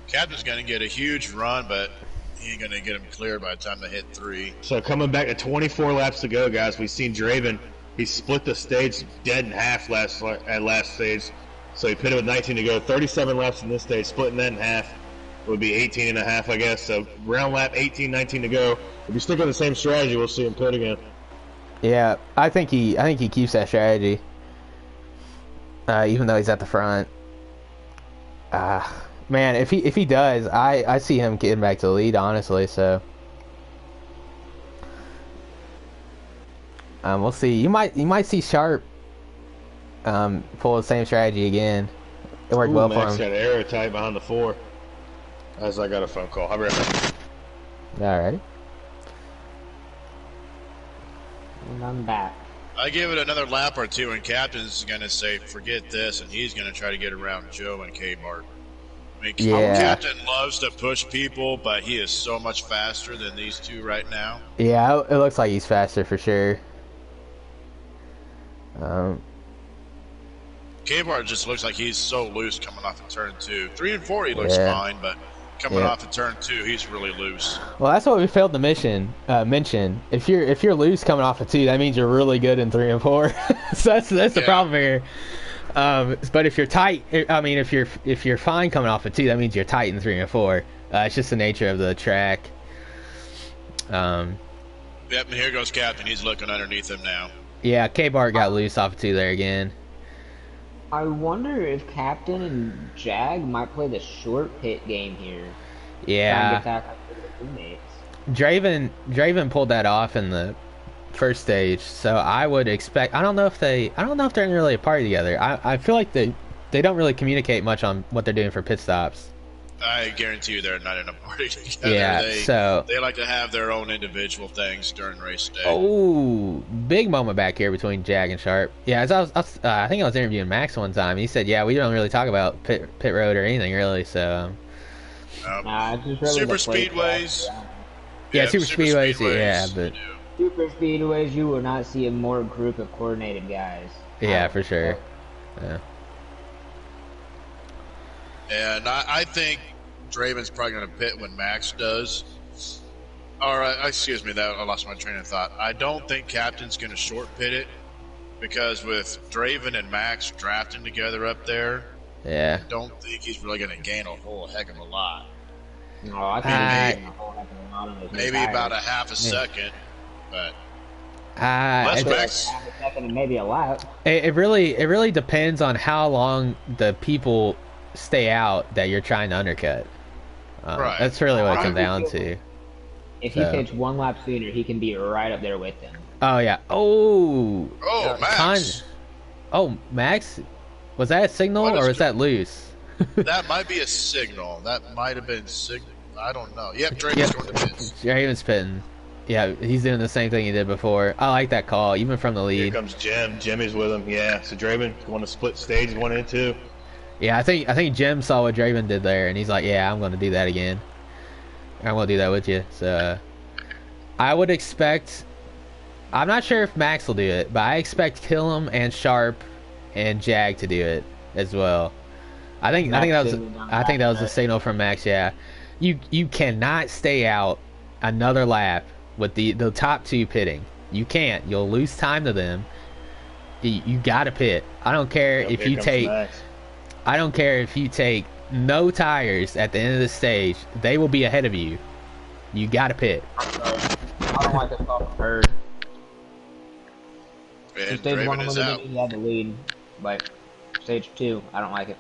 Captain's going to get a huge run, but he ain't going to get him cleared by the time they hit 3. So coming back to 24 laps to go, guys, we've seen Draven. He split the stage dead in half at last stage. So he pitted with 19 to go. 37 laps in this stage, splitting that in half. Would be 18 and a half, I guess. So round lap 18, 19 to go. If you stick with the same strategy, we'll see him pit again. Yeah, I think he keeps that strategy. Even though he's at the front. Man, if he does, I see him getting back to the lead, honestly. So, we'll see. You might see Sharp pull the same strategy again. It worked well for Max him. got arrow tight behind the 4. As I got a phone call. I'll be right back. Alright. And I'm back. I give it another lap or two, and Captain's going to say, forget this, and he's going to try to get around Joe and K-Bart. I mean, Captain loves to push people, but he is so much faster than these two right now. Yeah, it looks like he's faster for sure. K-Bart just looks like he's so loose coming off of turn 2. 3 and 4 he looks fine, but coming off of turn 2 he's really loose. Well, that's what we failed to mention. If you're loose coming off of 2, that means you're really good in 3 and 4. So that's the problem here. But if you're tight, I mean, if you're fine coming off of 2, that means you're tight in 3 and 4. It's just the nature of the track. Yep, and here goes Captain. He's looking underneath him now. Yeah, K-Bart got loose off of 2 there again. I wonder if Captain and Jag might play the short pit game here. Yeah. Try and get back up to their teammates. Draven pulled that off in the first stage, so I would expect. I don't know if they're really a party together. I feel like they don't really communicate much on what they're doing for pit stops. I guarantee you they're not in a party together. Yeah, they like to have their own individual things during race day. Oh, big moment back here between Jag and Sharp. Yeah, as I think I was interviewing Max one time. He said, "Yeah, we don't really talk about pit road or anything really." So, it's just really super speedways. Yeah, super speedways. Yeah, but super speedways, you will not see a more group of coordinated guys. Yeah, for sure. Yeah. And I think Draven's probably going to pit when Max does. Excuse me, I lost my train of thought. I don't think Captain's going to short pit it, because with Draven and Max drafting together up there, I don't think he's really going to gain a whole heck of a lot. No, I think a whole heck of a lot on those maybe about a half a second, but half a second and maybe a lap. It really depends on how long the people stay out that you're trying to undercut. Right. That's really what it comes down to. If he pits 1 lap sooner, he can be right up there with them. Oh yeah. Oh, Max. Max. Was that a signal or was that loose? That might be a signal. That might have been signal. I don't know. Yep, Draven's going to pit. Draven's pitting. Yeah, he's doing the same thing he did before. I like that call, even from the lead. Here comes Jim. Jimmy's with him. Yeah, so Draven going to split stage 1 and 2. Yeah, I think Jim saw what Draven did there, and he's like, "Yeah, I'm going to do that again. I'm going to do that with you." So, I would expect. I'm not sure if Max will do it, but I expect Killam and Sharp and Jag to do it as well. I think that was a signal from Max. Yeah, you cannot stay out another lap with the top 2 pitting. You can't. You'll lose time to them. You got to pit. I don't care if you take. Max. I don't care if you take no tires at the end of the stage. They will be ahead of you. You got to pit. I don't like this off third. Stage 1 he had the lead, but stage 2, I don't like it.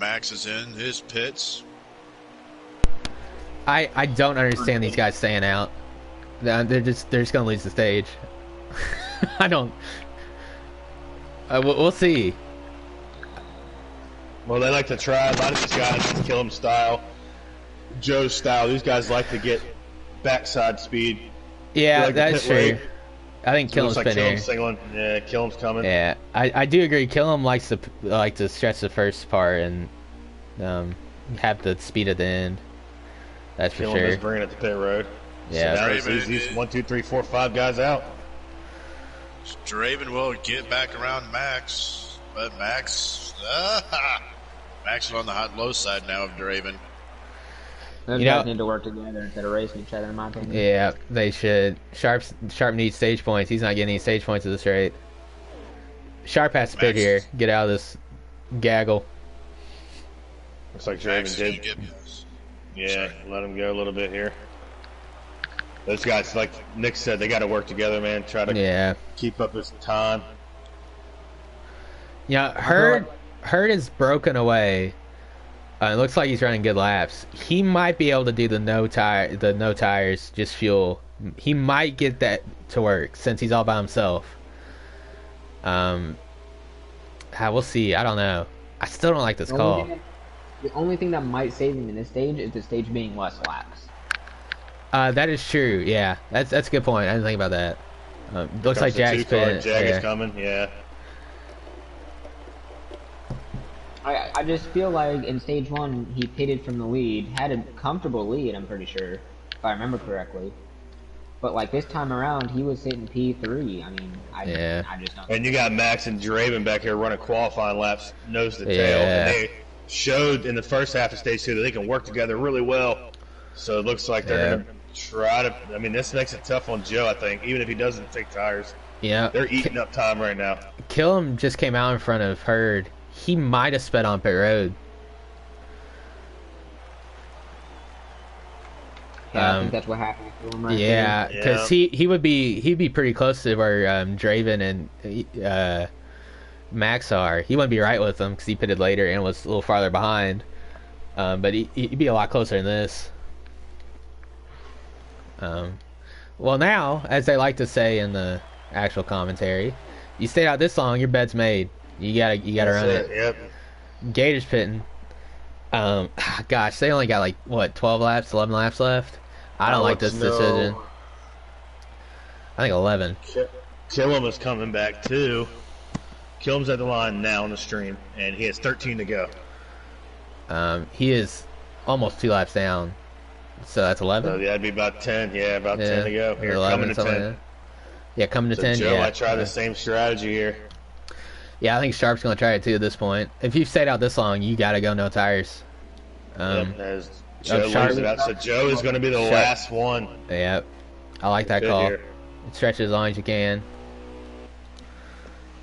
Max is in his pits. I don't understand these guys staying out. They're just gonna lose the stage. I don't. We'll see. Well, they like to try. A lot of these guys kill him style, Joe's style. These guys like to get backside speed. Yeah, like that's true. Rate. I think Killam's been here. Singling. Yeah, Killam's coming. Yeah, I do agree. Killam likes to stretch the first part and have the speed at the end. That's for sure. Is bringing it to pit road. Yeah, so now these 1, 2, 3, 4, 5 guys out. Draven will get back around Max, but Max is on the low side now of Draven. Those guys need to work together instead of racing each other, in my opinion. Yeah, they should. Sharp needs stage points. He's not getting any stage points at this rate. Sharp has to pit here. Get out of this gaggle. Looks like Draven did. Yeah, let him go a little bit here. Those guys, like Nick said, they got to work together, man. Try to keep up his time. Yeah, Hurd is broken away. It looks like he's running good laps. He might be able to do the no tires, just fuel. He might get that to work since he's all by himself. We'll see. I don't know. I still don't like this call. The only thing that might save him in this stage is the stage being less laps. That is true. Yeah, that's a good point. I didn't think about that. Looks like Jack's pitting. Jag is coming. Yeah. I just feel like in stage 1 he pitted from the lead, had a comfortable lead. I'm pretty sure, if I remember correctly. But like this time around, he was sitting P3. I mean, I just don't. And you got Max and Draven back here running qualifying laps, nose to tail, and they showed in the first half of stage 2 that they can work together really well. So it looks like they're going to try to. I mean, this makes it tough on Joe. I think even if he doesn't take tires, they're eating up time right now. Killam just came out in front of Hurd. He might have sped on pit road. Yeah, I think that's what happened to him right there. Because he'd be pretty close to where Draven and Max are. He wouldn't be right with them because he pitted later and was a little farther behind. But he'd be a lot closer than this. Well, now, as they like to say in the actual commentary, you stayed out this long, your bed's made. You gotta run it. Yep. Gator's pitting. Gosh, they only got like what 11 laps left. I don't like this decision. I think 11. Killam is coming back too. Killam's at the line now on the stream, and he has 13 to go. He is almost 2 laps down, so that's 11. So yeah, it'd be about 10. Yeah, about 10 to go. Here, 11 coming to 10. Like yeah, coming to 10. Joe, I try the same strategy here. Yeah, I think Sharp's gonna try it too at this point. If you've stayed out this long, you gotta go no tires. As Joe leaves it out, so Joe is going to be the last one. Yep, I like that call. Here. Stretch it as long as you can.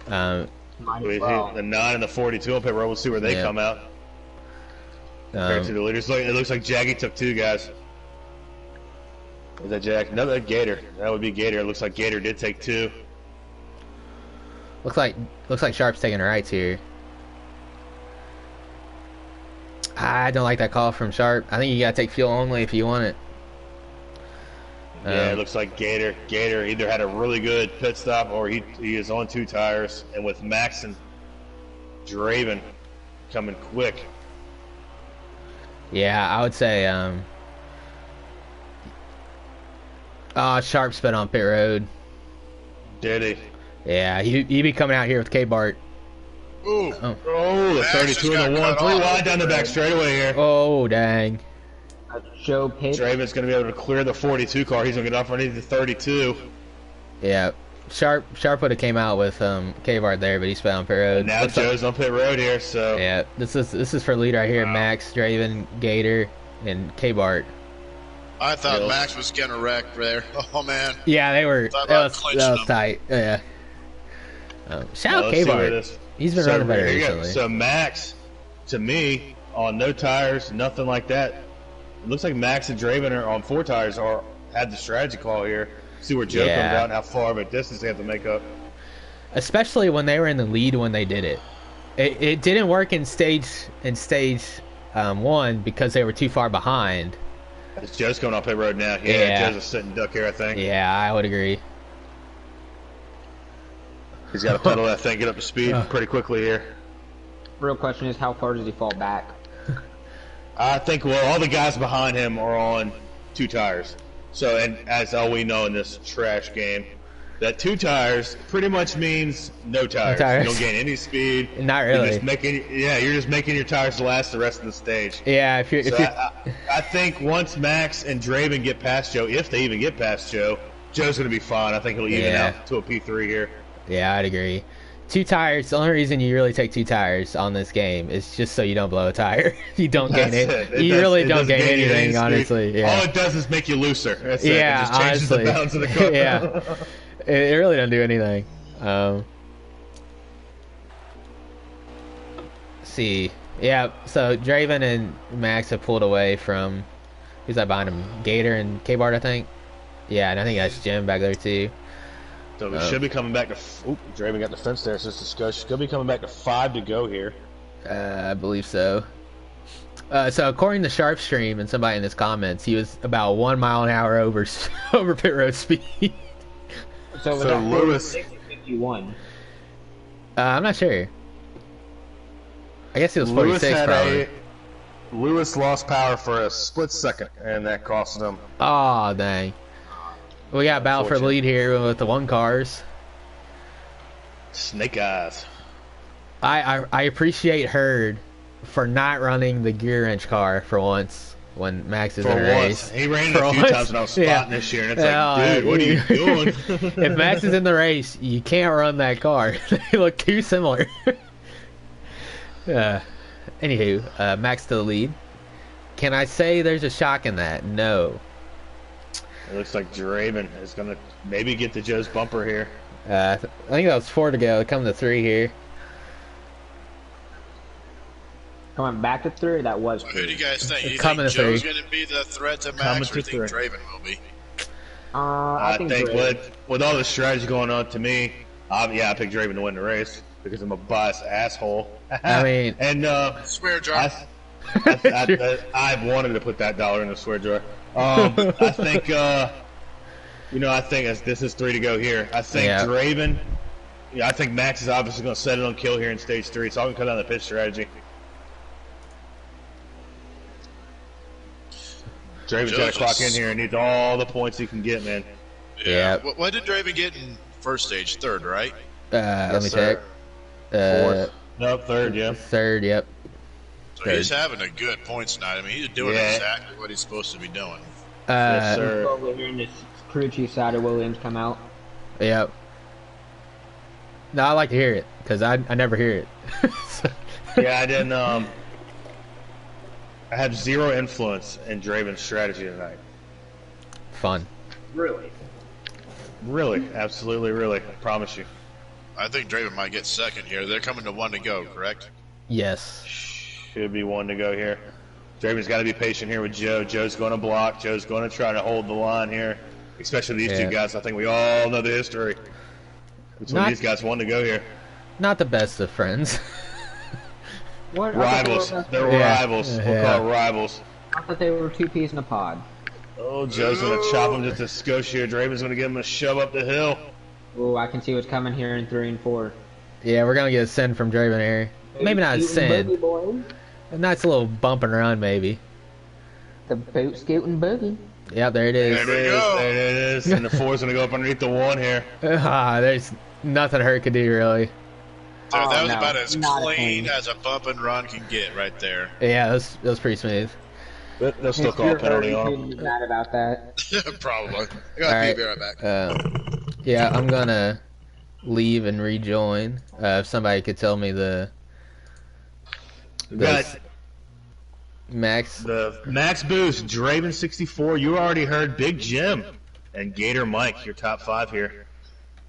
The 9 and the 42 on pit road. We'll see where they come out. Compared to the leaders, it looks like Jaggy took 2 guys. Is that Jag? No, that Gator. That would be Gator. It looks like Gator did take 2. Looks like Sharp's taking rights here. I don't like that call from Sharp. I think you gotta take fuel only if you want it. Yeah, it looks like Gator either had a really good pit stop or he is on 2 tires, and with Max and Draven coming quick. Yeah, I would say Sharp sped on pit road. Did he? Yeah, he'd be coming out here with K-Bart. Ooh. Oh, the 32 and the 1. 3 wide down the back straightaway here. Oh, dang. Joe Pate. Draven's going to be able to clear the 42 car. He's going to get off underneath the 32. Yeah. Sharp would have came out with K-Bart there, but he sped on pit road. And now Joe's on pit road here, so. Yeah, this is for lead right here. Wow. Max, Draven, Gator, and K-Bart. I thought Max was getting wrecked there. Oh, man. Yeah, they were. That was tight. Yeah. Shout out K-Bart. He's been running better recently. So Max, to me, on no tires, nothing like that. It looks like Max and Draven are on 4 tires had the strategy call here. See where Joe comes out and how far of a distance they have to make up. Especially when they were in the lead when they did it. It didn't work in stage 1 because they were too far behind. It's Joe's going off pit road now. Yeah, Joe's a sitting duck here, I think. Yeah, I would agree. He's got to pedal that thing, get up to speed pretty quickly here. Real question is, how far does he fall back? I think, all the guys behind him are on 2 tires. So, and as all we know in this trash game, that 2 tires pretty much means no tires. You don't gain any speed. Not really. You're just making your tires last the rest of the stage. Yeah, I think once Max and Draven get past Joe, if they even get past Joe, Joe's going to be fine. I think he'll even out to a P3 here. Yeah, I'd agree. 2 tires. The only reason you really take 2 tires on this game is just so you don't blow a tire. You don't gain it. You really don't gain anything, honestly. Yeah. All it does is make you looser. That's it just changes honestly. The balance of the car. Yeah, it really don't do anything. See, yeah. So Draven and Max have pulled away from. Who's that behind him? Gator and K-Bart, I think. Yeah, and I think that's Jim back there too. So we should be coming back to. Oop, Draven got the fence there, so it's discussion. Should be coming back to 5 to go here. I believe so. So according to Sharpstream and somebody in his comments, he was about 1 mile an hour over over pit road speed. So Lewis 51. I'm not sure. I guess he was 46 probably. Lewis lost power for a split second, and that cost him. Oh dang! We got battle for the lead here with the 1 cars. Snake eyes. I appreciate Hurd for not running the gear wrench car for once when Max is in a race. He ran it a few times when I was spotting this year, and it's like, dude, what are you doing? If Max is in the race, you can't run that car. They look too similar. Anywho, Max to the lead. Can I say there's a shock in that? No. It looks like Draven is going to maybe get to Joe's bumper here. I think that was 4 to go. Coming to 3 here. Coming back to 3, that was 3. Who do you guys think? You Coming think to Joe's 3. going to be the threat to Max, or do you think Draven will be? I think with all the strategy going on, to me, I picked Draven to win the race because I'm a biased asshole. I mean, and swear jar. I've wanted to put that dollar in the swear jar. I think, I think this is 3 to go here. I think Draven. I think Max is obviously going to set it on kill here in stage 3. It's all going to come down to the pit strategy. Draven's got to clock in here and needs all the points he can get, man. Yeah. What did Draven get in first stage? 3rd, right? Let me check. 4th. Nope, 3rd, yeah. 3rd, yep. So he's having a good points night. I mean, he's doing exactly what he's supposed to be doing. Yes, sir. Probably hearing this crew chief side of Williams come out. Yep. No, I like to hear it because I never hear it. Yeah, I didn't. I have 0 influence in Draven's strategy tonight. Fun. Really? Really, absolutely, really. I promise you. I think Draven might get 2nd here. They're coming to 1 to go, correct? Yes. Should be 1 to go here. Draven's got to be patient here with Joe. Joe's going to block. Joe's going to try to hold the line here, especially these 2 guys. I think we all know the history between these guys. 1 to go here. Not the best of friends. Rivals. They're rivals. We'll call it rivals. I thought they were 2 peas in a pod. Oh, Joe's going to chop him just a skosh here. Draven's going to give him a shove up the hill. Oh, I can see what's coming here in 3 and 4. Yeah, we're going to get a send from Draven here. Maybe not a send. A nice little bump and run, maybe. The boat scooting boogie. Yeah, there it is. There it is. And the 4's going to go up underneath the 1 here. There's nothing Hurt could do, really. Dude, that was about as clean as a bump and run can get right there. Yeah, that was pretty smooth. But they'll still call a penalty on him. Mad about that. Probably. I gotta be right back. Yeah, I'm going to leave and rejoin. If somebody could tell me the Max. The Max boost, Draven 64. You already heard Big Jim and Gator Mike, your top 5 here.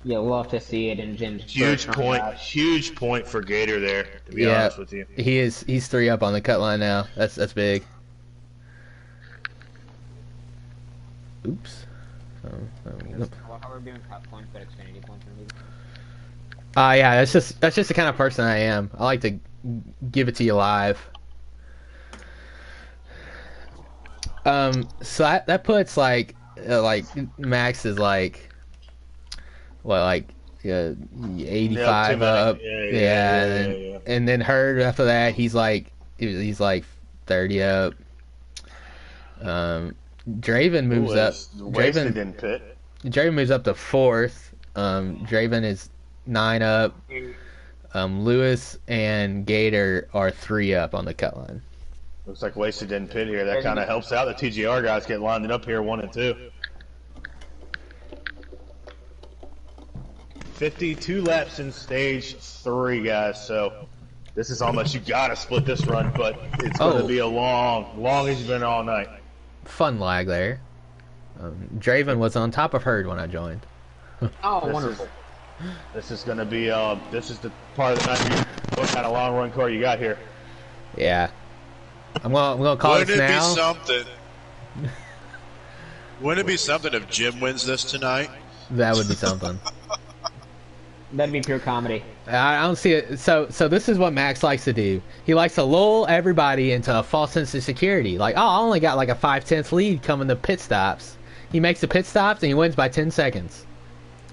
Yeah, we'll have to see it in Jim's huge point for Gator there, to be honest with you. He's 3 up on the cut line now. That's big. Oops. How we're doing cut points, but Xfinity points maybe. Yeah, that's just the kind of person I am. I like to give it to you live. So that puts like Max is like, what, like 85 up, and then Hurd after that he's like 30 up. Draven moves up. Draven moves up to 4th. Draven is 9 up. Lewis and Gator are 3 up on the cut line. Looks like Wasted didn't pit here. That kind of helps out. The TGR guys get lined up here 1 and 2. 52 laps in stage 3, guys. So this is almost, you gotta split this run, but it's going to be a long as you've been all night. Fun lag there. Draven was on top of Hurd when I joined. Oh, wonderful. This is going to be, this is the part of the night. What kind of long run car you got here? Yeah. I'm gonna call this now. Wouldn't it be something? Wouldn't it be something if Jim wins this tonight? That would be something. That'd be pure comedy. I don't see it. So this is what Max likes to do. He likes to lull everybody into a false sense of security. Like, oh, I only got like a 5/10 lead coming to pit stops. He makes the pit stops and he wins by 10 seconds.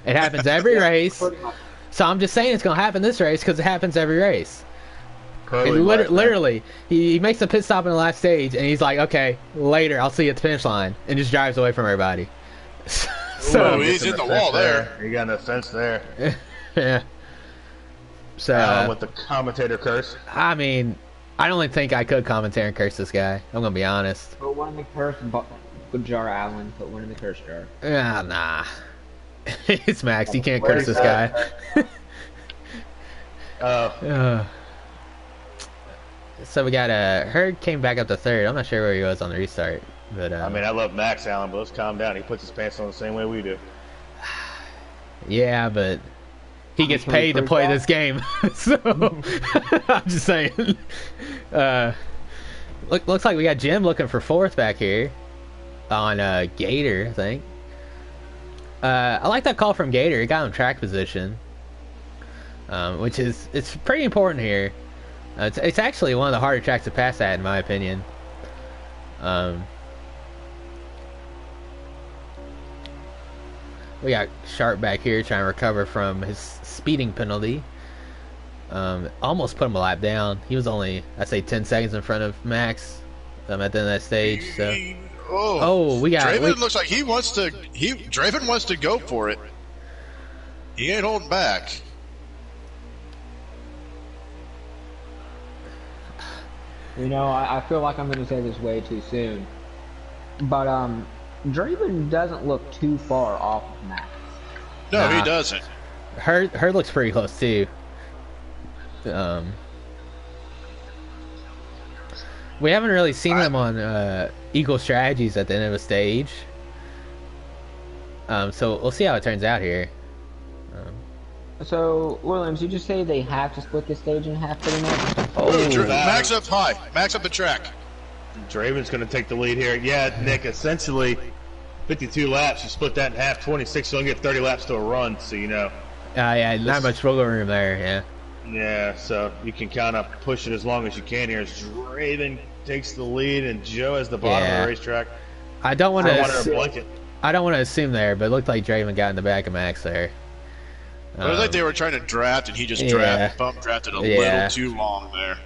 It happens every race. So I'm just saying it's going to happen this race because it happens every race. Literally, he makes a pit stop in the last stage and he's like, okay, later, I'll see you at the finish line. And just drives away from everybody. So he's in the wall there. You got an offense there. Yeah. So with the commentator curse. I mean, I don't even think I could commentate and curse this guy. I'm gonna be honest. Put one in the curse jar, Alan. Put one in the curse jar. Nah. It's Max. You can't curse this guy. So we got Hurd came back up to third. I'm not sure where he was on the restart, but I mean, I love Max, Alan, but let's calm down. He puts his pants on the same way we do. Yeah, but he gets paid to play this game, so I'm just saying. Looks like we got Jim looking for fourth back here on Gator, I think. I like that call from Gator. He got him track position, which is pretty important here. It's actually one of the harder tracks to pass at, in my opinion. We got Sharp back here trying to recover from his speeding penalty. Almost put him a lap down. He was only, I'd say, 10 seconds in front of Max at the end of that stage. So, we got. Draven looks like he wants to. Draven wants to go for it. He ain't holding back. You know, I feel like I'm going to say this way too soon, but Draven doesn't look too far off of Max. No, he doesn't. Hurd looks pretty close too. We haven't really seen them on Eagle strategies at the end of a stage. So we'll see how it turns out here. So, Williams, you just say they have to split this stage in half pretty much? Max up high. Max up the track. Draven's going to take the lead here. Yeah, Nick, essentially 52 laps. You split that in half, 26. You only get 30 laps to a run, so you know. Yeah, not much wiggle room there, yeah. Yeah, so you can kind of push it as long as you can here. As Draven takes the lead and Joe has the bottom of the racetrack. I don't want to assume there, but it looked like Draven got in the back of Max there. It was like they were trying to draft, and he just drafted a little too long there.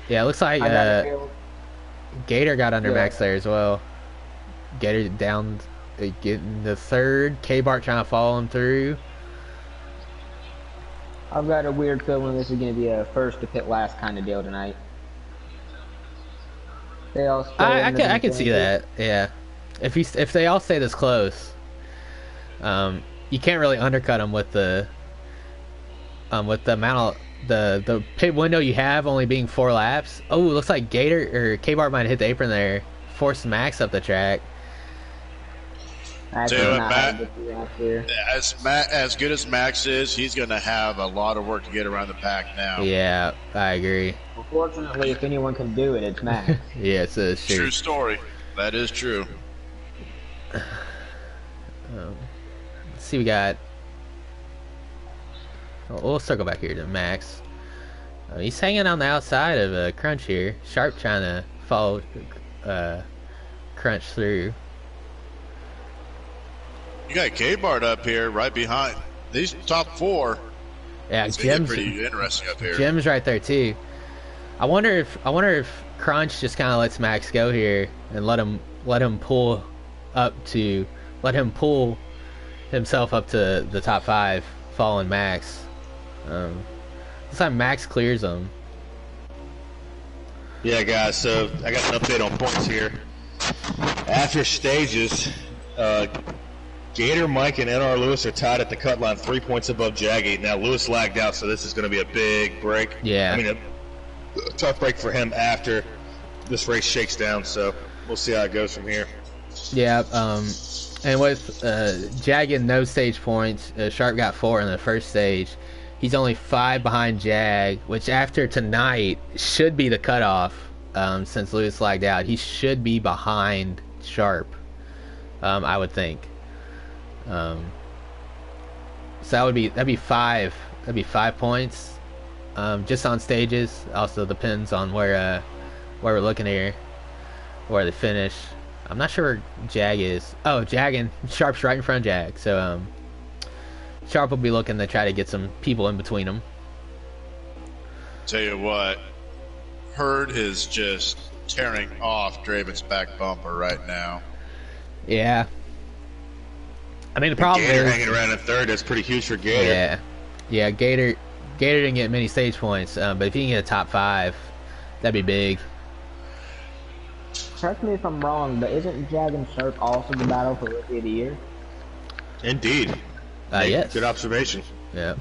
Yeah, it looks like Gator got under Max there as well. Gator down, getting the third. K-Bart trying to follow him through. I've got a weird feeling this is going to be a first to pit last kind of deal tonight. They all I can see that. Yeah, if they all stay this close, you can't really undercut them with the amount of the pit window you have only being 4 laps. Oh, looks like Gator or K-Bart might have hit the apron there, forced Max up the track. As good as Max is, he's going to have a lot of work to get around the pack now. Yeah, I agree. Unfortunately, if anyone can do it, it's Max. Yes, it's true. True story. That is true. Let's see, we got. We'll circle back here to Max. He's hanging on the outside of Crunch here. Sharp trying to follow Crunch through. You got K-Bart up here right behind. These top 4. Yeah, Jim's pretty interesting up here. Jim's right there too. I wonder if Crunch just kind of lets Max go here and let him pull himself up to the top 5, following Max. Looks like Max clears him. Yeah, guys. So I got an update on points here. After stages, Gator, Mike, and NR Lewis are tied at the cut line, 3 points above Jaggy. Now Lewis lagged out, so this is going to be a big break. Yeah. I mean, a tough break for him after this race shakes down. So we'll see how it goes from here. Yeah. And with Jag in no stage points, Sharp got 4 in the first stage. He's only 5 behind Jag, which after tonight should be the cutoff. Since Lewis lagged out, he should be behind Sharp. I would think. Um, so that'd be five. That'd be 5 points. Just on stages. Also depends on where we're looking here, where they finish. I'm not sure where Jag is. Oh, Jag and Sharp's right in front of Jag. So Sharp will be looking to try to get some people in between them. Tell you what, Herd is just tearing off Draven's back bumper right now. Yeah. I mean, the problem Gator is hanging around in third. That's pretty huge for Gator. Yeah. Gator didn't get many stage points, but if he can get a top 5, that'd be big. Correct me if I'm wrong, but isn't Jag and Sharp also the battle for Rookie of the Year? Indeed. Yes. Good observation. Yeah.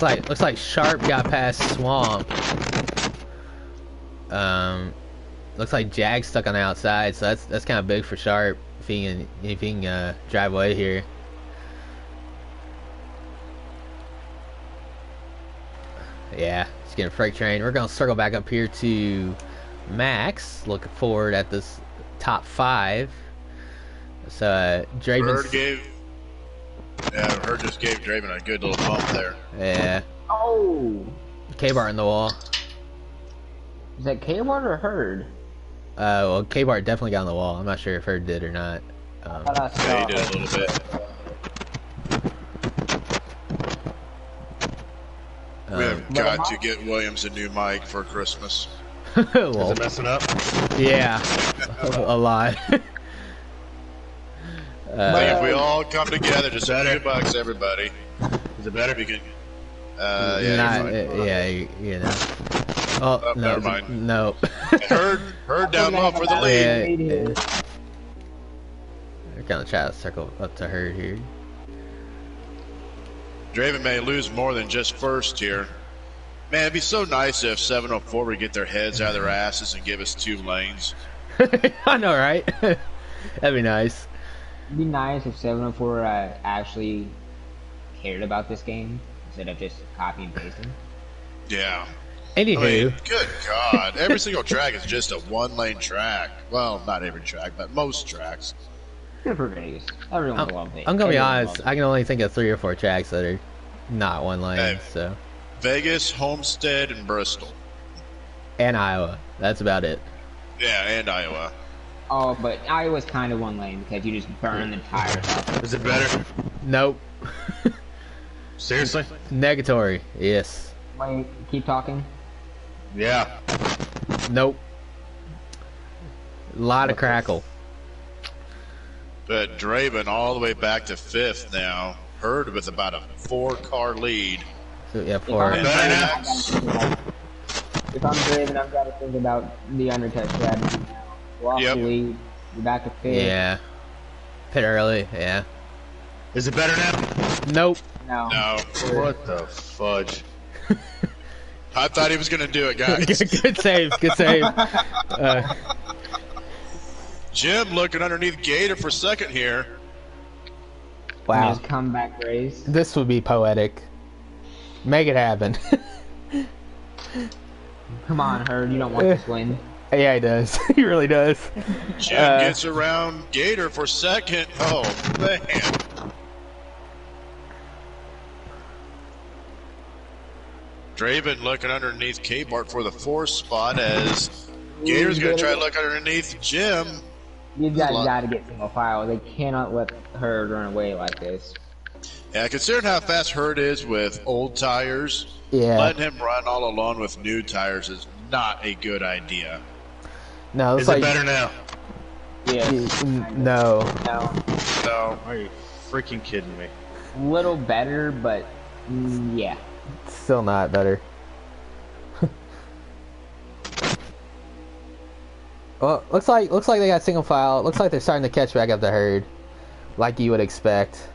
Looks like Sharp got past Swamp. Looks like Jag's stuck on the outside, so that's kind of big for Sharp if he can drive away here. Yeah, he's getting freight train. We're gonna circle back up here to Max. Looking forward at this top 5. So Draven's... Herd just gave Draven a good little bump there. Yeah. Oh! K-Bar in the wall. Is that K-Bar or Herd? Well, K-Bar definitely got on the wall. I'm not sure if Herd did or not. Yeah, he did a little bit. We have got to get Williams a new mic for Christmas. Well, Is it messing up? yeah, a lot. If we all come together, just $100, everybody. Is it better? We can. You know. Oh, no, never mind. No. Herd down low for the lead. Yeah. We're gonna try to circle up to Herd here. Draven may lose more than just first here. Man, it'd be so nice if 704 would get their heads out of their asses and give us 2 lanes. I know, right? That'd be nice. It'd be nice if 704 actually cared about this game instead of just copy and pasting. Yeah. Anywho. I mean, good God. Every single track is just a 1-lane track. Well, not every track, but most tracks. Good for Vegas. Everyone loves Vegas. I'm gonna be honest, I can only think of 3 or 4 tracks that are not 1 lane, Hey, so. Vegas, Homestead, and Bristol. And Iowa. That's about it. Yeah, and Iowa. Oh, but Iowa's kind of 1 lane because you just burn the tires off. Is it better? Nope. Seriously? Negatory. Yes. Wait, keep talking. Yeah. Nope. A lot of crackle. But Draven all the way back to 5th now. Herd with about a 4-car lead. So, yeah, 4. If I'm Draven, I've got to think about the undercut strategy now. Lost the lead. You're back to 5th. Yeah. Pit early. Yeah. Is it better now? Nope. No. What the fudge? I thought he was going to do it, guys. Good save. Good save. Jim looking underneath Gator for second here. Wow. His comeback race. This would be poetic. Make it happen. Come on, Herd. You don't want this win. Yeah, he does. He really does. Jim gets around Gator for second. Oh, man. Draven looking underneath K-Bart for the 4th spot as Gator's going to try to look underneath Jim. You guys got to get single file. They cannot let Herd run away like this. Yeah, considering how fast Herd is with old tires, letting him run all alone with new tires is not a good idea. No, it's Is like, it better now? Yeah. No. No. Are you freaking kidding me? Little better, but yeah. Still not better. Well, looks like they got single file. Looks like they're starting to catch back up the Herd, like you would expect.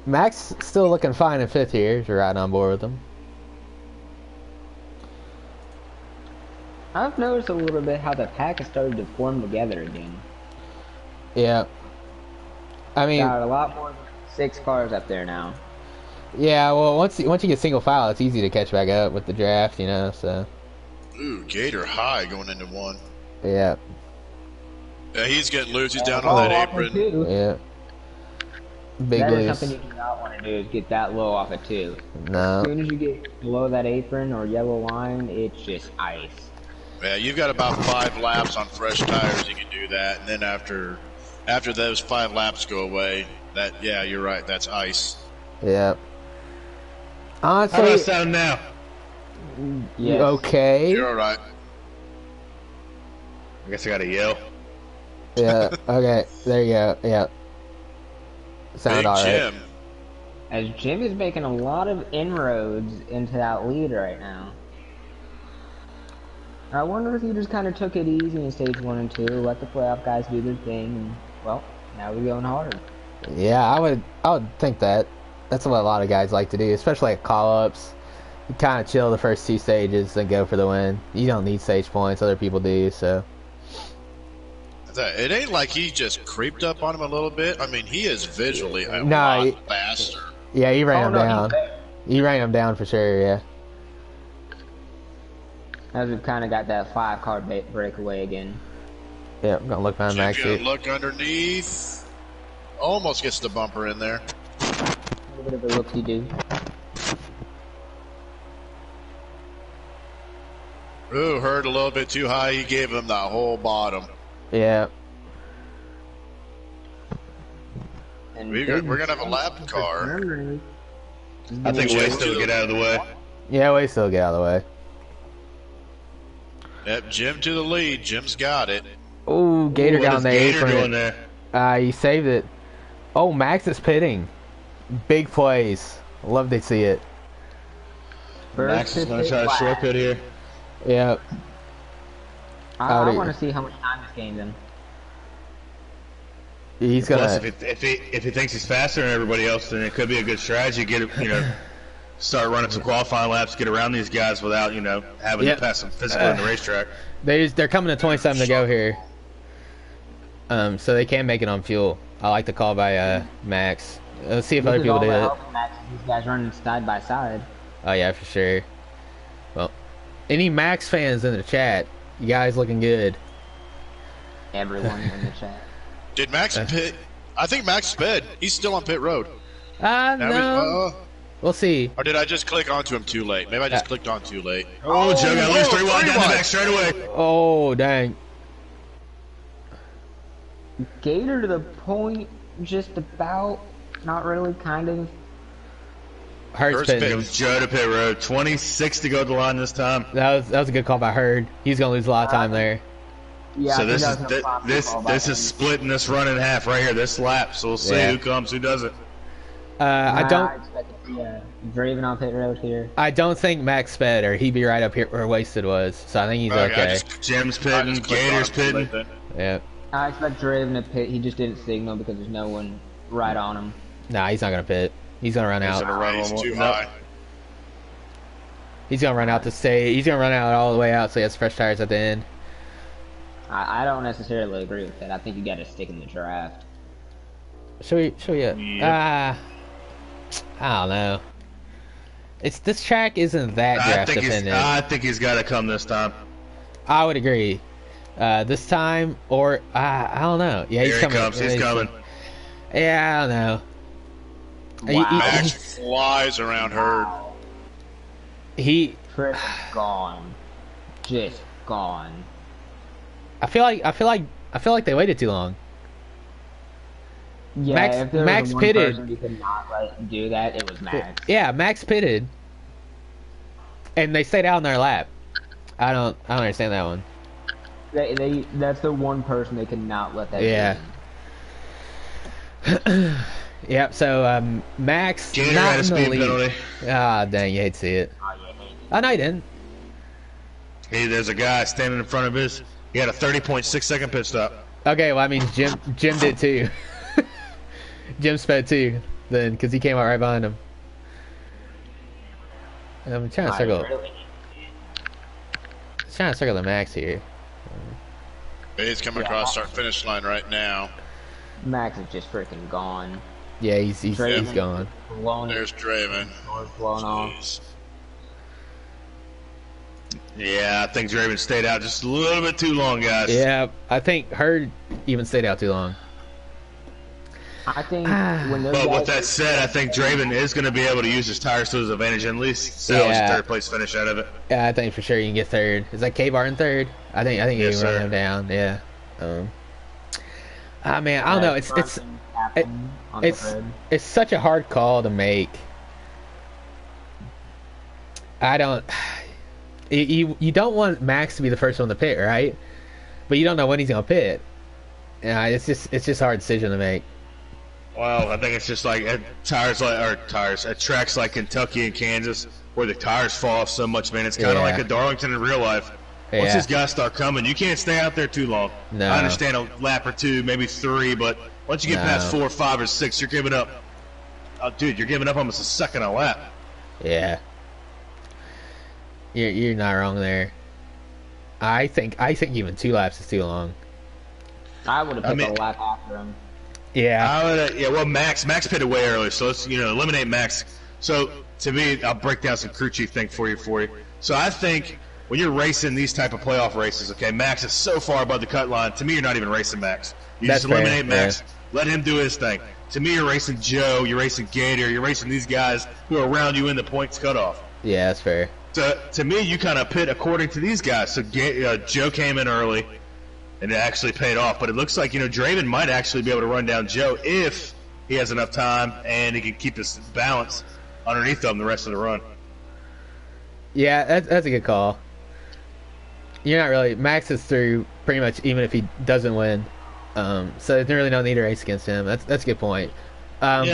Max still looking fine in 5th here. If you're riding on board with them. I've noticed a little bit how the pack has started to form together again. Yeah. I mean, got a lot more than 6 cars up there now. Yeah, well, once you get single file, it's easy to catch back up with the draft, you know. So. Ooh, Gator high going into one. Yeah. Yeah, he's getting loose. He's down on that apron. Yeah. Big that loose. Is something you do not want to do is get that low off it too. No. As soon as you get below that apron or yellow line, it's just ice. Yeah, you've got about 5 laps on fresh tires. You can do that, and then after those 5 laps go away, yeah, you're right. That's ice. Yeah. Honestly, how does that sound now? Yes. Okay. You're all right. I guess I gotta yell. Yeah. Okay. There you go. Yeah. Sound alright. Jim. As Jim is making a lot of inroads into that lead right now. I wonder if he just kind of took it easy in stage 1 and 2, let the playoff guys do their thing, and, well, now we're going hard. Yeah, I would think that. That's what a lot of guys like to do, especially at call-ups. You kind of chill the first 2 stages, then go for the win. You don't need stage points, other people do, so. It ain't like he just creeped up on him a little bit. I mean, he is visually a lot faster. Yeah, he ran him down. He ran him down for sure, yeah. As we've kind of got that 5-car breakaway again. Yeah, I'm gonna look behind Max. Look underneath. Almost gets the bumper in there. A little bit of a look-you-do. Ooh, heard a little bit too high. He gave him that whole bottom. Yeah. And we're gonna have a lap car. I think Waste will get out of the way. Yeah, Waste will get out of the way. Yep, Jim to the lead. Jim's got it. Ooh, Gator got on the Gator doing there? He saved it. Oh, Max is pitting. Big plays. Love to see it. Max is gonna try to short pit here. Yep. I want to see how much time this gained him. He's gonna. Plus, if he thinks he's faster than everybody else, then it could be a good strategy. Start running some qualifying laps, get around these guys without having to pass some physical in the racetrack. They're coming to 27 to go here. So they can make it on fuel. I like the call by Max. Let's see if other people do it. These guys running side by side. Oh yeah, for sure. Well, any Max fans in the chat? You guys looking good. Everyone in the chat. Did Max pit? I think Max sped. He's still on pit road. No. We'll see. Or did I just click onto him too late? Maybe I just clicked on too late. Oh, Joe got loose 3 wide down the back straight away. Oh, dang. Gator to the point, just about, not really, kind of. Hurt's pitting. It was Joe to pit road. 26 to go to the line this time. That was a good call by Hurd. He's gonna lose a lot of time there. Yeah, so this is splitting this run in half right here, this lap. So we'll see who comes, who doesn't. I don't. Draven on pit road here. I don't think Max sped, or he'd be right up here where Wasted was. So I think he's okay. Jim's pitting, Gator's pitting. Yeah. I expect Draven to pit. He just didn't signal because there's no one right on him. Nah, he's not gonna pit. He's gonna run out. He's too high. He's gonna run out to stay. He's gonna run out all the way out, so he has fresh tires at the end. I don't necessarily agree with that. I think you got to stick in the draft. Show you. I don't know. This track isn't that draft dependent. I think he's got to come this time. I would agree. This time, or I don't know. Yeah, he's coming. He's coming. Yeah, I don't know. Wow. Max flies around Hurd. He gone, just gone. I feel like they waited too long. Yeah, if there Max was one pitted. person who could not let do that, it was Max. Yeah, Max pitted, and they stayed out on their lap. I don't understand that one. That's the one person they could not let that. Yeah. Yep. So Max Gator not had a in the speed lead. penalty. Ah, dang! You hate to see it. Oh no, you didn't. Hey, there's a guy standing in front of his. He had a 30.6-second pit stop. Okay, well, I mean, Jim did too. Jim sped too, then, because he came out right behind him. I'm trying to circle. Trying to circle the Max here. He's coming across our finish line right now. Max is just freaking gone. Yeah, he's gone. There's Draven. Blown off. Yeah, I think Draven stayed out just a little bit too long, guys. Yeah, I think Herd even stayed out too long. I think when those But guys with that said, I think Draven is going to be able to use his tires to his advantage and at least salvage a third place finish out of it. Yeah, I think for sure you can get third. Is that K-Bar in third? I think you can run him down. Yeah. Man, I don't know. It's such a hard call to make. I don't. You don't want Max to be the first one to pit, right? But you don't know when he's gonna pit. Yeah, it's just a hard decision to make. Well, I think it's just like at tracks like Kentucky and Kansas where the tires fall off so much, man. It's kind of like a Darlington in real life. Once these guys start coming, you can't stay out there too long. No. I understand a lap or two, maybe three, but once you get past 4, 5, or 6, you're giving up. Oh, dude, you're giving up almost a second a lap. Yeah. You're not wrong there. I think even 2 laps is too long. I would have picked a lap after him. Yeah. Well, Max pitted way early, so let's eliminate Max. So to me, I'll break down some crew chief thing for you. So I think when you're racing these type of playoff races, okay, Max is so far above the cut line. To me, you're not even racing Max. You just eliminate Max, let him do his thing. To me, you're racing Joe, you're racing Gator, you're racing these guys who are around you in the points cutoff. Yeah, that's fair. To me, you kind of pit according to these guys. So Joe came in early, and it actually paid off. But it looks like Draven might actually be able to run down Joe if he has enough time and he can keep his balance underneath them the rest of the run. Yeah, that's a good call. You're not really Max is through pretty much even if he doesn't win. So there's really no need to race against him. That's a good point. But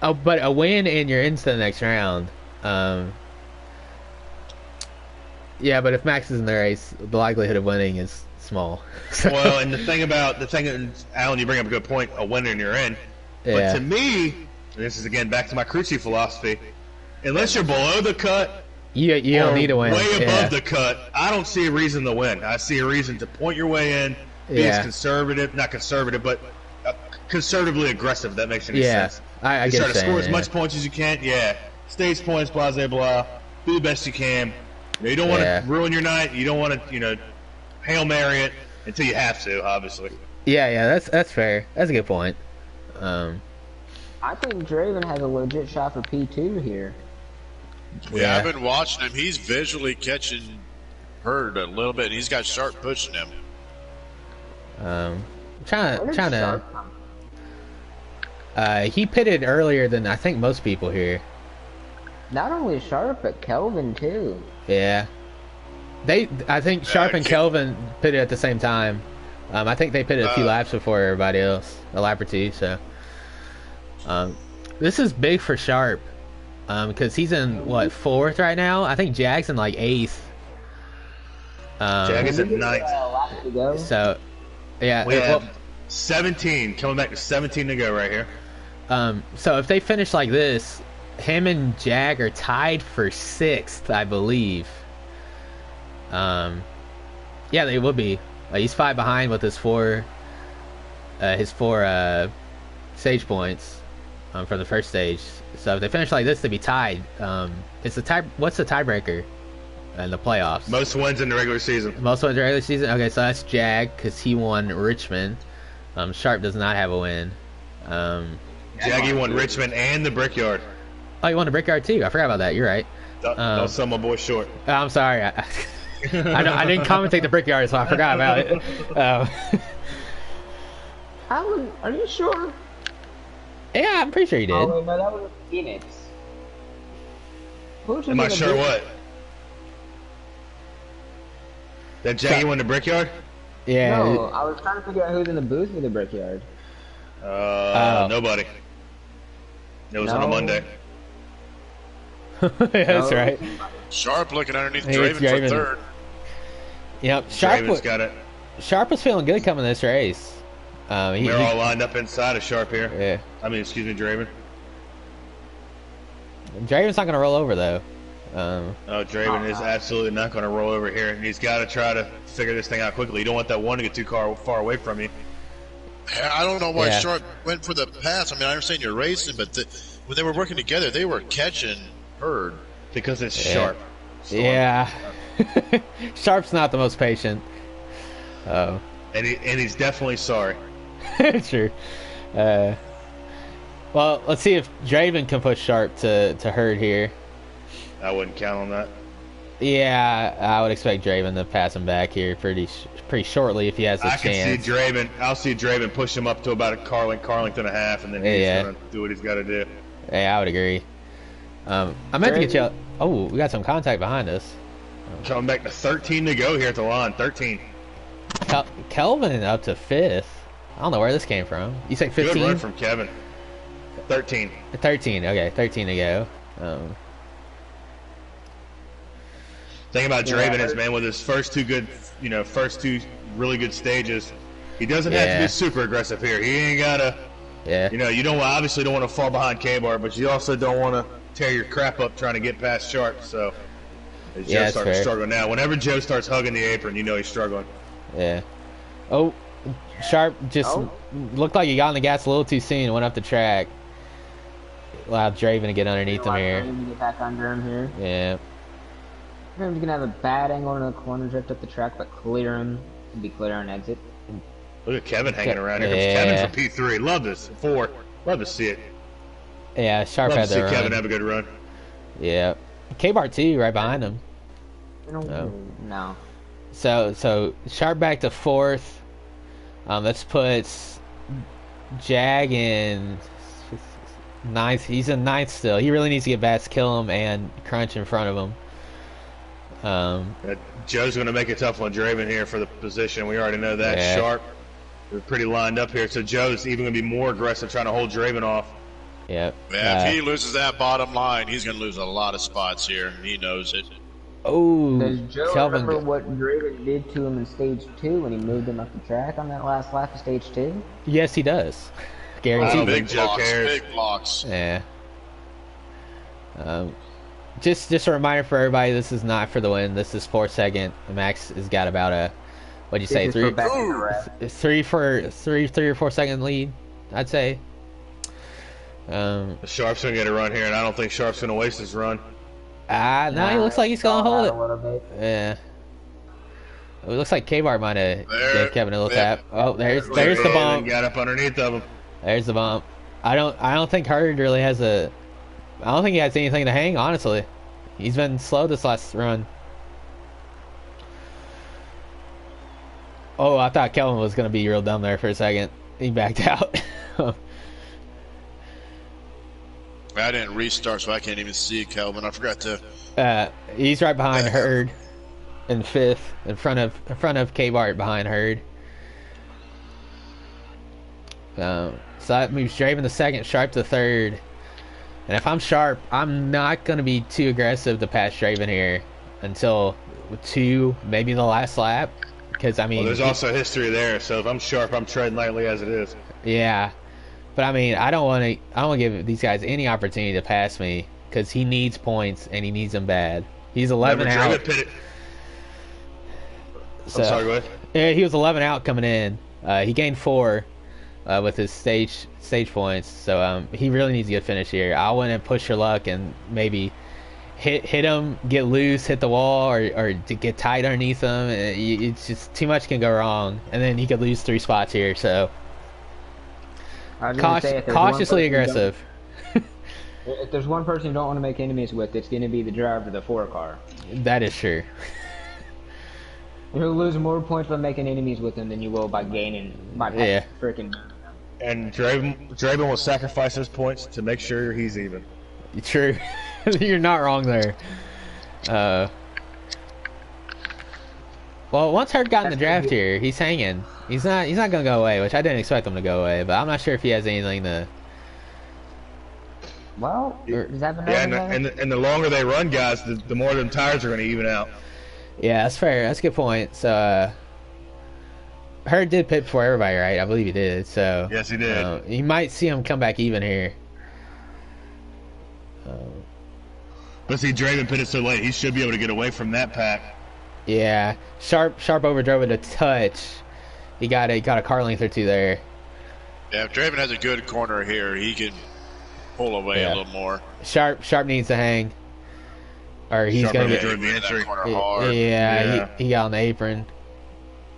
a win and you're into the next round. Yeah, but if Max is in the race, the likelihood of winning is small. Well, and the thing, Alan, you bring up a good point. A winner and you're in. But to me, and this is again back to my crew chief philosophy. Unless you're below the cut, you don't need to win. Way above the cut, I don't see a reason to win. I see a reason to point your way in, be as not conservative, but conservatively aggressive. If that makes any sense. I you get try to score as much points as you can. Yeah, stage points, blah blah blah. Do the best you can. You don't want to ruin your night. You don't want to, Hail Mary it until you have to, obviously. Yeah, that's fair. That's a good point. I think Draven has a legit shot for P2 here. Yeah, I've been watching him. He's visually catching Herd a little bit, and he's got Sharp pushing him. Trying to. He pitted earlier than I think most people here. Not only Sharp, but Kelvin too. Yeah. I think Sharp and Kelvin pitted at the same time. I think they pitted a few laps before everybody else, a lap or two. So, this is big for Sharp, because he's in what 4th right now. I think Jag's in like 8th. Jag is in 9th. So, yeah, we have 17 coming back to 17 to go right here. So if they finish like this, him and Jag are tied for 6th, I believe. Yeah, they will be. He's 5 behind with his 4 stage points from the first stage. So if they finish like this, they'd be tied. It's the tie. What's the tiebreaker in the playoffs? Most wins in the regular season. Most wins in the regular season. Okay, so that's Jag because he won Richmond. Sharp does not have a win. Jaggy won Richmond and the Brickyard. Oh, you won the Brickyard too. I forgot about that. You're right. Don't sell my boy short. I'm sorry. I didn't commentate the Brickyard, so I forgot about it. Are you sure? Yeah, I'm pretty sure you did. Oh, wait, no, that was Phoenix. Am I sure what? That Jaggy won the Brickyard? Yeah. No, I was trying to figure out who's in the booth with the Brickyard. Nobody. It was on a Monday. That's right. Sharp looking underneath Draven for 3rd. Yep, Draven's got it. Sharp was feeling good coming this race. We're all lined up inside of Sharp here. Yeah. I mean, excuse me, Draven. Draven's not going to roll over, though. Draven is absolutely not going to roll over here. He's got to try to figure this thing out quickly. You don't want that one to get too far away from you. I don't know why Sharp went for the pass. I mean, I understand you're racing, but when they were working together, they were catching Herd. Because it's Sharp. Yeah. Sharp's not the most patient. Oh. And he's definitely sorry. Sure. Well, let's see if Draven can push Sharp to Herd here. I wouldn't count on that. Yeah, I would expect Draven to pass him back here pretty shortly if he has a chance. I'll see Draven push him up to about a Carlington and a half, and then he's gonna do what he's got to do. Yeah, I would agree. I meant to get you. Oh, we got some contact behind us. Coming back to 13 to go here at the line. 13. Kelvin up to 5th. I don't know where this came from. You say 15? Good run from Kevin. 13. 13. Okay, 13 to go. Thing about Draven is, man, with his first two really good stages, he doesn't have to be super aggressive here. He ain't gotta. Yeah. You obviously don't want to fall behind K-Bar, but you also don't want to tear your crap up trying to get past Sharp. So, Joe starting to struggle now. Whenever Joe starts hugging the apron, you know he's struggling. Yeah. Oh, Sharp just looked like he got on the gas a little too soon and went up the track. Allowed Draven to get underneath him here. To get back under him here. Yeah. Draven's gonna have a bad angle in the corner, drift up the track, but clear him to be clear on exit. Look at Kevin hanging around here. Kevin for P3. Love this. 4. Love to see it. Yeah, Sharp had that run. Kevin have a good run. Yeah. K-Bar 2 right behind him. No. So Sharp back to 4th. Let's put Jag in 9th. He's in 9th still. He really needs to get Bats, kill him, and Crunch in front of him. Joe's going to make a tough one. Draven here for the position. We already know that. Yeah. Sharp. We're pretty lined up here. So Joe's even going to be more aggressive trying to hold Draven off. Yep. Yeah, if he loses that bottom line, he's going to lose a lot of spots here. He knows it. Oh, does Joe remember what Draven did to him in stage 2 when he moved him up the track on that last lap of stage 2? Yes, he does. Guaranteed. Big blocks. Big blocks. Yeah. Just a reminder for everybody: this is not for the win. This is 4 second. Max has got about a what'd you say 3 or 4 second lead, I'd say. Sharp's gonna get a run here, and I don't think Sharp's gonna waste his run. No, he looks like he's gonna hold it. A little bit. Yeah. It looks like K-Bar might have gave Kevin a little tap. Oh, there's the bump. Got up underneath of him. There's the bump. I don't think Hurd really has I don't think he has anything to hang, honestly. He's been slow this last run. Oh, I thought Kelvin was going to be real dumb there for a second. He backed out. I didn't restart, so I can't even see Kelvin. I forgot to. He's right behind Hurd in 5th, in front of K-Bart behind Hurd. So that moves Draven to 2nd, Sharp to 3rd. And if I'm Sharp, I'm not going to be too aggressive to pass Draven here until 2, maybe the last lap. Because, I mean... Well, there's also history there, so if I'm Sharp, I'm treading lightly as it is. Yeah. But, I mean, I don't want to give these guys any opportunity to pass me because he needs points, and he needs them bad. He's 11 out. So, I'm sorry, go ahead. Yeah, he was 11 out coming in. He gained 4 with his stage points, so he really needs to get a finish here. I want to push your luck and maybe hit him, get loose, hit the wall, or to get tight underneath him. It's just too much can go wrong, and then he could lose 3 spots here. So cautiously aggressive. If there's one person you don't want to make enemies with, it's going to be the driver of the 4 car. That is true. You'll lose more points by making enemies with him than you will by gaining freaking. And Draven will sacrifice his points to make sure he's even. True. You're not wrong there. Well, once Hurt got in the draft here, he's hanging. He's not gonna go away, which I didn't expect him to go away, but I'm not sure if he has anything to. Well, is that and the longer they run, guys, the more them tires are going to even out. Yeah, that's fair. That's a good point. So, Hurt did pit before everybody, right? I believe he did. So yes, he did. You might see him come back even here. But see, Draven pitted so late, he should be able to get away from that pack. Yeah, Sharp overdrove it a touch. He got a car length or 2 there. Yeah, if Draven has a good corner here, he can pull away a little more. Sharp needs to hang, or he's going to get the entry. Yeah, he got on the apron.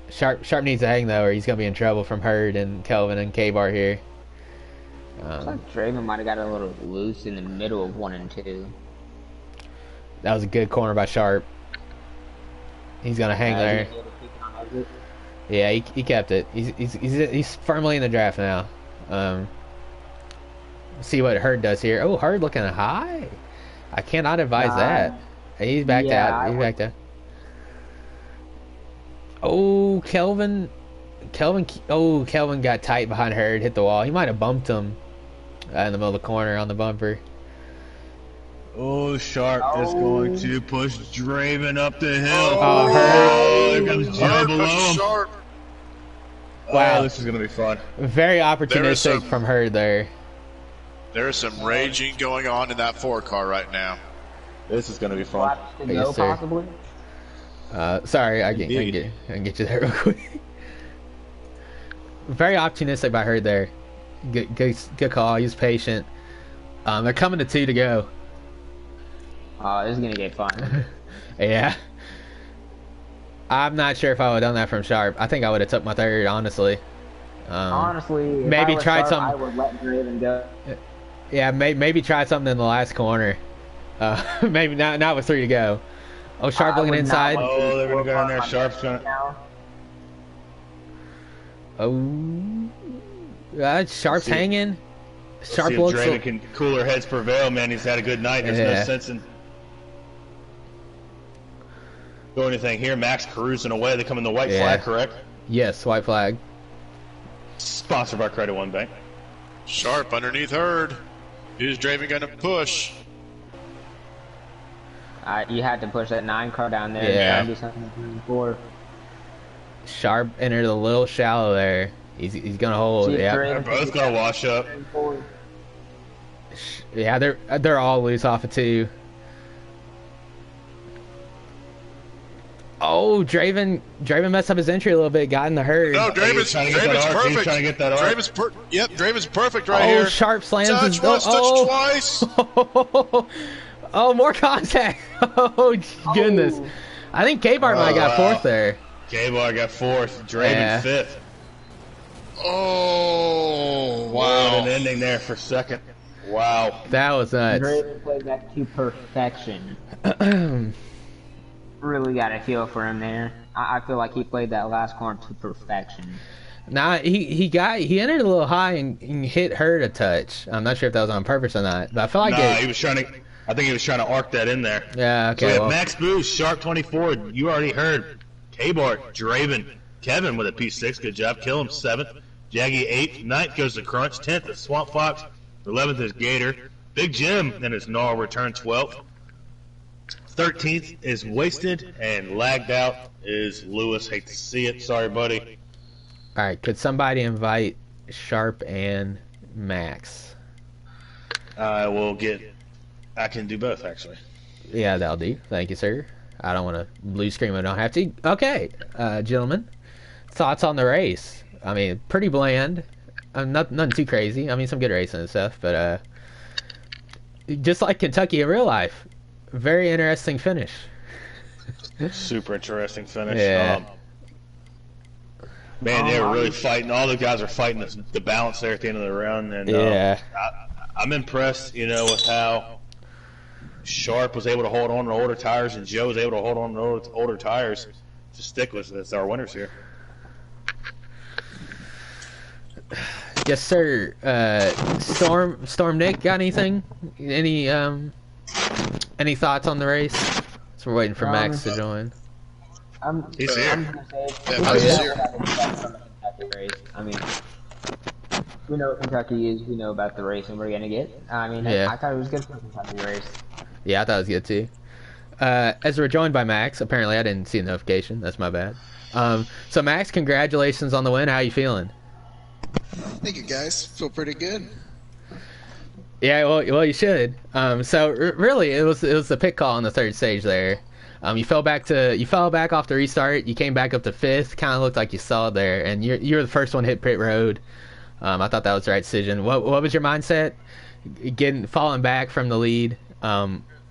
Sharp needs to hang though, or he's going to be in trouble from Herd and Kelvin and K-Bar here. Looks like Draven might have got a little loose in the middle of 1 and 2. That was a good corner by Sharp. He's going to hang there. Yeah, he kept it. He's firmly in the draft now. See what Herd does here. Oh, Herd looking high. I cannot advise that. He's backed out. He's backed out. Oh, Kelvin got tight behind Herd, hit the wall. He might have bumped him in the middle of the corner on the bumper. Oh, Sharp is going to push Draven up the hill. Herd. There comes Joe below him. Sharp. Wow, this is going to be fun. Very opportunistic from Herd there. There's some raging going on in that 4 car right now. This is going to be fun. Yes, sir. Possibly. Sorry, I can get you there real quick. Very opportunistic by Herd there. Good call. He's patient. They're coming to 2 to go. Oh, this is gonna get fun. Yeah. I'm not sure if I would have done that from Sharp. I think I would have took my 3rd, honestly. Honestly, maybe tried something. I would let Draven go. Yeah, maybe try something in the last corner. Maybe not with 3 to go. Oh, Sharp looking inside. Oh, they're gonna go in there. Sharp's gonna. Sharp's hanging. Sharp see looks. If Draven can cooler heads prevail, man. He's had a good night. There's no sense in doing anything here. Max cruising away. They come in the white flag, correct? Yes, white flag. Sponsored by Credit One Bank. Sharp underneath Herd. Who's Draven gonna push? You had to push that 9 car down there. Yeah. And do something for. Sharp entered a little shallow there. He's gonna hold. Yeah, they're both gonna wash up. Yeah, they're all loose off of 2. Oh, Draven messed up his entry a little bit, got in the Herd. No, Draven's perfect. He's trying to get that arc. Draven's perfect right here. Oh, Sharp slams touch his once, touch twice. Oh, more contact. Oh, goodness. I think K-Bar might got 4th there. K-Bar got 4th. Draven 5th. Oh, wow. What an ending there for 2nd. Wow. That was nuts. Draven played that to perfection. Really got a feel for him there. I feel like he played that last corner to perfection. Nah, he entered a little high and hit Herd a touch. I'm not sure if that was on purpose or not, but I feel like he was trying to. I think he was trying to arc that in there. Yeah, okay. So we have Max Boost, Sharp 24. You already heard. K-Bar, Draven, Kevin with a P6. Good job. Kill him 7th. Jaggy 8th. 9th goes to Crunch. 10th is Swamp Fox. 11th is Gator. Big Jim and his NARL return 12th. 13th is Wasted, and lagged out is Lewis. Hate to see it. Sorry, buddy. All right, could somebody invite Sharp and Max? I can do both, actually. Yeah, that'll do. Thank you, sir. I don't want to blue screen. I don't have to. Okay, gentlemen. Thoughts on the race? I mean, pretty bland. Nothing too crazy. I mean, some good racing and stuff, but just like Kentucky in real life. Very interesting finish. Super interesting finish. Yeah. Man, they were really fighting. All the guys are fighting the balance there at the end of the round. And I'm impressed, with how Sharp was able to hold on to older tires and Joe was able to hold on to older tires to stick with us. Our winners here. Yes, sir. Storm Nick, got anything? Any thoughts on the race? So we're waiting for Max to join. He's here. I'm gonna say, I mean, we know what Kentucky is. We know about the race, and we're gonna get. I mean, I thought it was good for the Kentucky race. Yeah, I thought it was good too. As we're joined by Max, apparently I didn't see the notification. That's my bad. So Max, congratulations on the win. How you feeling? Thank you, guys. Feel pretty good. Yeah, well, you should. So really, it was the pit call on the 3rd stage there. You fell back off the restart. You came back up to 5th. Kind of looked like you saw it there, and you were the first one to hit pit road. I thought that was the right decision. What was your mindset? Falling back from the lead.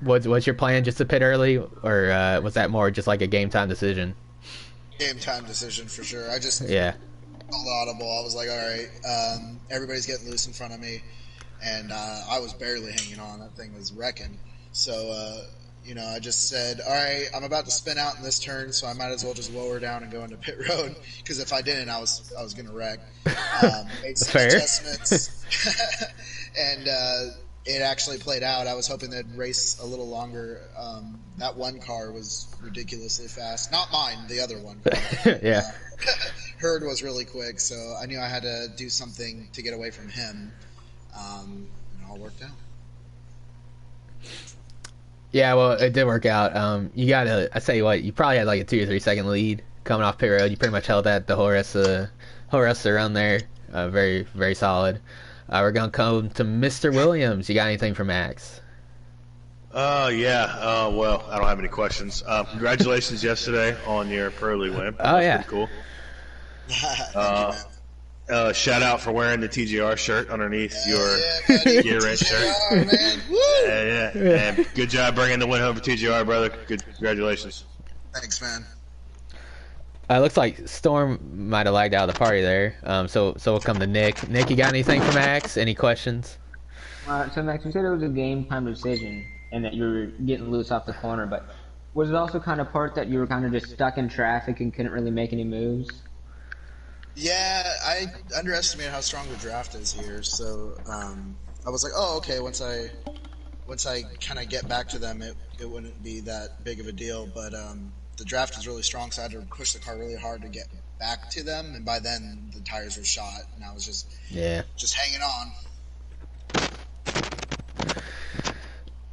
Was your plan just to pit early, or was that more just like a game time decision? Game time decision for sure. I just yeah. called audible. I was like, all right, everybody's getting loose in front of me, and I was barely hanging on. That thing was wrecking. So I just said, all right, I'm about to spin out in this turn, so I might as well just lower down and go into pit road, because if I didn't, I was going to wreck. Made some Fair. adjustments, and it actually played out. I was hoping they'd race a little longer. That one car was ridiculously fast. Not mine, the other one. yeah. Herd was really quick, so I knew I had to do something to get away from him. And it all worked out. Yeah, well, it did work out. I tell you what, you probably had like a 2 or 3 second lead coming off pit road. You pretty much held that the whole rest of the run there. Very, very solid. We're going to come to Mr. Williams. You got anything for Max? Yeah. Well, I don't have any questions. Congratulations yesterday on your Pro League win. Oh, yeah. Pretty cool. Thank you, man. Shout out for wearing the TGR shirt underneath your gear wrench shirt. Man. Woo! Yeah. And good job bringing the win home for TGR, brother. Congratulations. Thanks, man. Looks like Storm might have lagged out of the party there. So we'll come to Nick. Nick, you got anything for Max? Any questions? So Max, you said it was a game time decision and that you were getting loose off the corner, but was it also kind of part that you were kind of just stuck in traffic and couldn't really make any moves? Yeah, I underestimated how strong the draft is here. So I was like, oh, okay. Once I kind of get back to them, it wouldn't be that big of a deal. But the draft is really strong, so I had to push the car really hard to get back to them. And by then, the tires were shot, and I was just hanging on.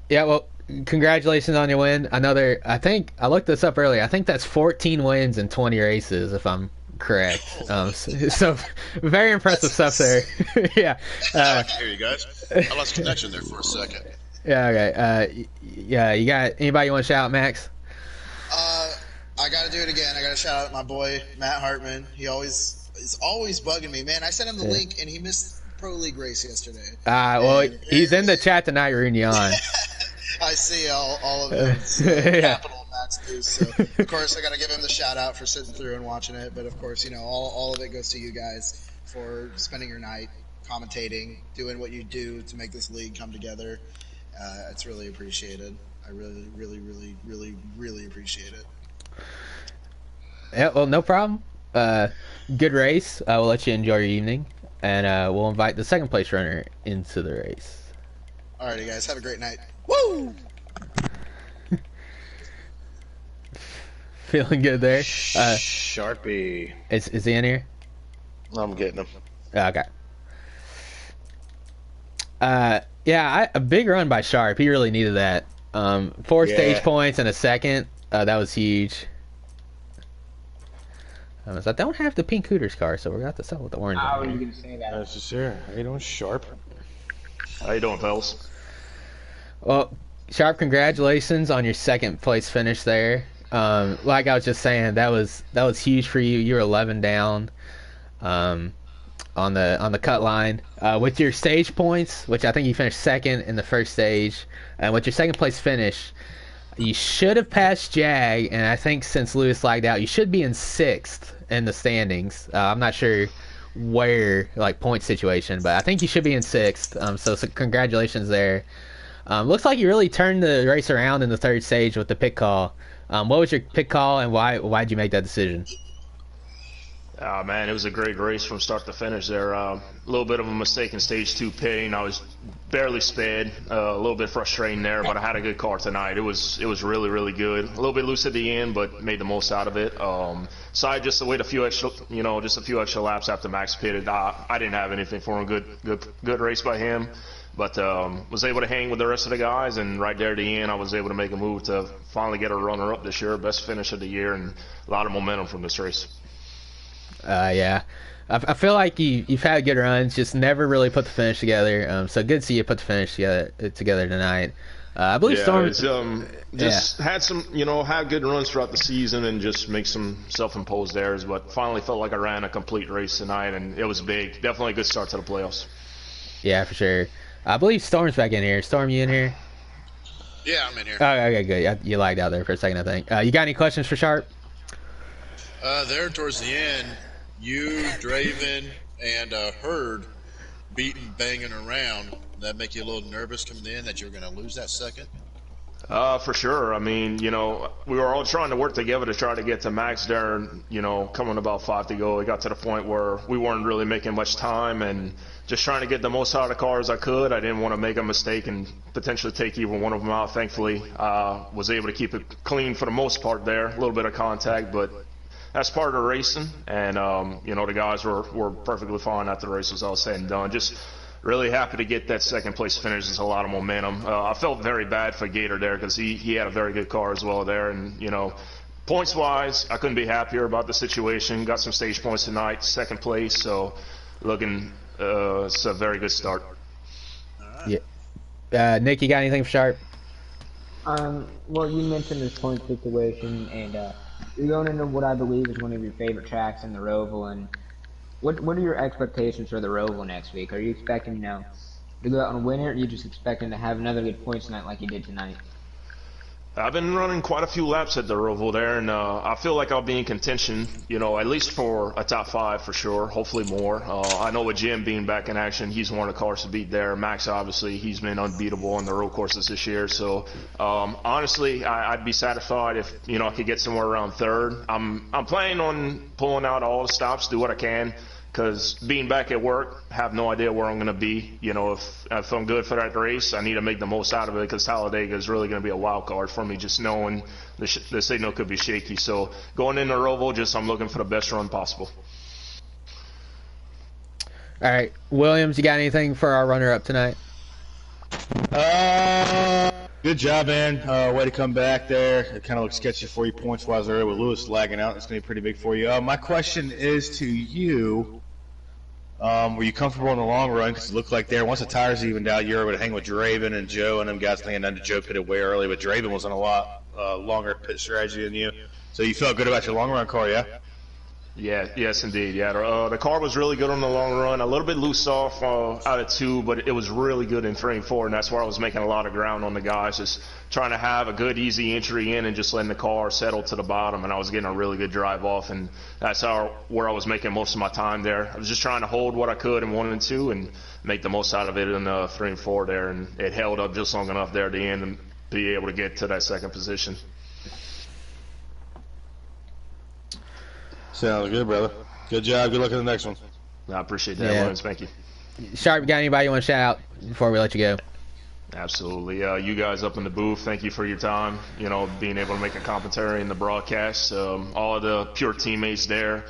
Yeah, well, congratulations on your win. I think I looked this up earlier. I think that's 14 wins in 20 races, if I'm correct. So very impressive stuff there. yeah. I can hear you guys. I lost connection there for a second. Yeah. Okay. Yeah. You got anybody you want to shout out, Max? I got to do it again. I got to shout out my boy Matt Hartman. Is always bugging me, man. I sent him the link and he missed Pro League race yesterday. Well, he's in the chat tonight rooting you on. I see all of his capital Matt's do. So of course I got to give him the shout out for sitting through and watching it. But of course, all of it goes to you guys for spending your night commentating, doing what you do to make this league come together. It's really appreciated. I really, really, really, really, really appreciate it. Yeah, well, no problem. Good race. We'll let you enjoy your evening, and we'll invite the second place runner into the race. Alrighty, guys. Have a great night. Woo! Feeling good there. Sharpie. Is he in here? I'm getting him. Okay. Yeah, a big run by Sharp. He really needed that. 4 stage points in a second. That was huge. I don't have the pink Hooters car, so we're going to have to sell with the orange. I was going to say that. That's just here. How you doing, Sharp? How you doing, fellas? Well, Sharp, congratulations on your second place finish there. Like I was just saying, that was huge for you. You were 11 down on the cut line. With your stage points, which I think you finished second in the first stage, and with your second place finish, you should have passed Jag, and I think since Lewis lagged out, you should be in 6th in the standings. I'm not sure where, point situation, but I think you should be in 6th. So congratulations there. Looks like you really turned the race around in the third stage with the pit call. What was your pit call, and why'd you make that decision? Man, it was a great race from start to finish there. A little bit of a mistake in stage 2 pitting. I was barely sped, a little bit frustrating there, but I had a good car tonight. It was really, really good. A little bit loose at the end, but made the most out of it. So I just waited a few extra laps after Max pitted. I didn't have anything for him. Good race by him, but was able to hang with the rest of the guys, and right there at the end, I was able to make a move to finally get a runner-up this year, best finish of the year, and a lot of momentum from this race. Yeah, I feel like you've had good runs, just never really put the finish together. So good to see you put the finish together tonight. I believe Storm. Just had some, had good runs throughout the season and just make some self-imposed errors, but finally felt like I ran a complete race tonight, and it was big. Definitely a good start to the playoffs. Yeah, for sure. I believe Storm's back in here. Storm, you in here? Yeah, I'm in here. Oh, okay, good. You lagged out there for a second, I think. You got any questions for Sharp? There towards the end, you, Draven, and Hurd beating, banging around. That make you a little nervous coming in that you're going to lose that second? For sure. I mean, we were all trying to work together to try to get to max there, and, coming about 5 to go, it got to the point where we weren't really making much time and just trying to get the most out of the car as I could. I didn't want to make a mistake and potentially take even one of them out. Thankfully, was able to keep it clean for the most part there. A little bit of contact, but that's part of the racing. And, the guys were perfectly fine after the race was all said and done. Just really happy to get that second place finish. There's a lot of momentum. I felt very bad for Gator there because he had a very good car as well there. And, points wise, I couldn't be happier about the situation. Got some stage points tonight, second place. So looking, it's a very good start. Yeah. Nick, you got anything for Sharp? Well, you mentioned this point situation, and you're going into what I believe is one of your favorite tracks in the Roval, and what are your expectations for the Roval next week? Are you expecting, to go out and win it, or are you just expecting to have another good points night like you did tonight? I've been running quite a few laps at the Roval there, and I feel like I'll be in contention, at least for a top 5 for sure, hopefully more. I know with Jim being back in action, he's one of the cars to beat there. Max, obviously, he's been unbeatable on the road courses this year. So, honestly, I'd be satisfied if, I could get somewhere around 3rd. I'm planning on pulling out all the stops, do what I can. Because being back at work, have no idea where I'm going to be. If I'm good for that race, I need to make the most out of it because Talladega is really going to be a wild card for me, just knowing the signal could be shaky. So going into Roval, I'm looking for the best run possible. All right. Williams, you got anything for our runner-up tonight? Good job, man. Way to come back there. It kind of looks sketchy for you points-wise there with Lewis lagging out. It's going to be pretty big for you. My question is to you. Were you comfortable in the long run? Because it looked like there, once the tires evened out, you were able to hang with Draven and Joe and them guys. Thinking that Joe pitted way early, but Draven was on a lot longer pit strategy than you. So you felt good about your long run car, yeah? Yeah, yes, indeed. Yeah, the car was really good on the long run. A little bit loose off out of 2, but it was really good in 3 and 4, and that's where I was making a lot of ground on the guys, just trying to have a good, easy entry in and just letting the car settle to the bottom, and I was getting a really good drive off, and that's where I was making most of my time there. I was just trying to hold what I could in 1 and 2 and make the most out of it in 3 and 4 there, and it held up just long enough there at the end to be able to get to that second position. Sounds good, brother. Good job. Good luck in the next one. I appreciate that, Williams. Thank you. Sharp, got anybody you want to shout out before we let you go? Absolutely. You guys up in the booth, thank you for your time, being able to make a commentary in the broadcast. All of the pure teammates there.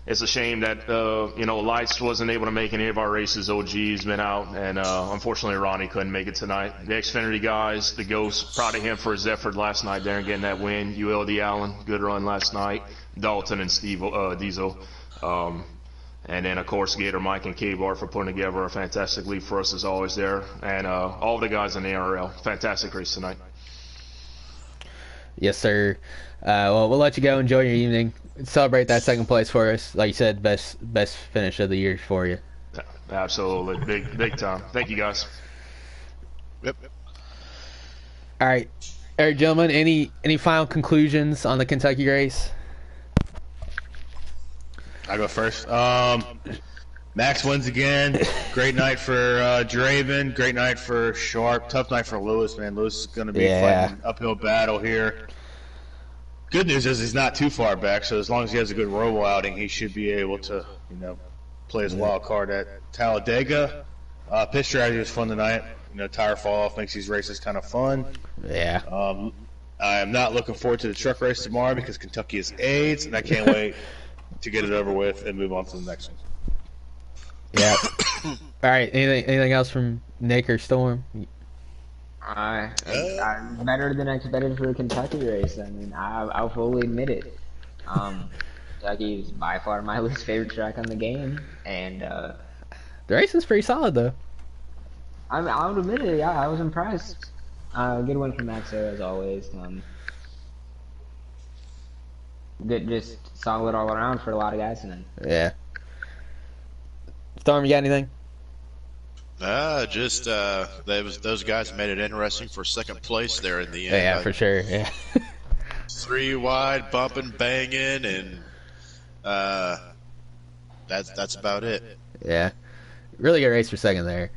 It's a shame that, Lights wasn't able to make any of our races. OG's been out, and unfortunately Ronnie couldn't make it tonight. The Xfinity guys, the Ghost, proud of him for his effort last night there and getting that win. ULD Allen, good run last night. Dalton and Steve Diesel. And then, of course, Gator, Mike, and K-Bar for putting together a fantastic lead for us as always there. And all of the guys in the NRL. Fantastic race tonight. Yes, sir. Well, we'll let you go. Enjoy your evening. Celebrate that second place for us. Like you said, best finish of the year for you. Absolutely. Big time. Thank you, guys. Yep. All right. All right, gentlemen, any final conclusions on the Kentucky race? I go first. Max wins again. Great night for Draven. Great night for Sharp. Tough night for Lewis, man. Lewis is going to be fighting an uphill battle here. Good news is he's not too far back, so as long as he has a good Roval outing, he should be able to, play his wild card at Talladega. Pit strategy was fun tonight. Tire fall off makes these races kind of fun. Yeah. I am not looking forward to the truck race tomorrow because Kentucky is AIDS, and I can't wait to get it over with and move on to the next one. Yeah. All right. Anything else from Nick or Storm? I'm better than expected for a Kentucky race. I mean, I'll fully admit it. Kentucky is by far my least favorite track on the game, and the race is pretty solid though. I'll admit it. Yeah, I was impressed. Good win from Maxo as always. Good, just solid all around for a lot of guys tonight. Yeah. Storm, you got anything? Just those guys made it interesting for second place there in the end. Yeah, for sure. Yeah. 3 wide, bumping, banging, and that's about it. Yeah, really good race for second there.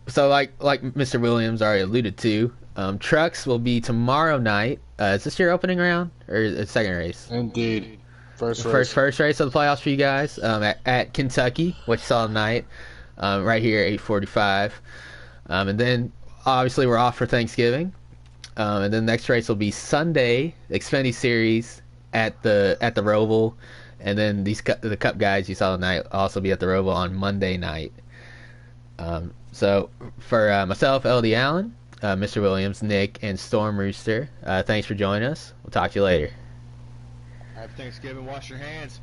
So like Mr. Williams already alluded to, trucks will be tomorrow night. Is this your opening round or is it second race? Indeed, first race of the playoffs for you guys. At Kentucky, which you saw tonight, right here at 8:45, and then obviously we're off for Thanksgiving, and then the next race will be Sunday, Xfinity Series at the Roval, and then the Cup guys you saw tonight also be at the Roval on Monday night. So for myself, LD Allen, Mr. Williams, Nick, and Storm Rooster, thanks for joining us. We'll talk to you later. Happy Thanksgiving. Wash your hands.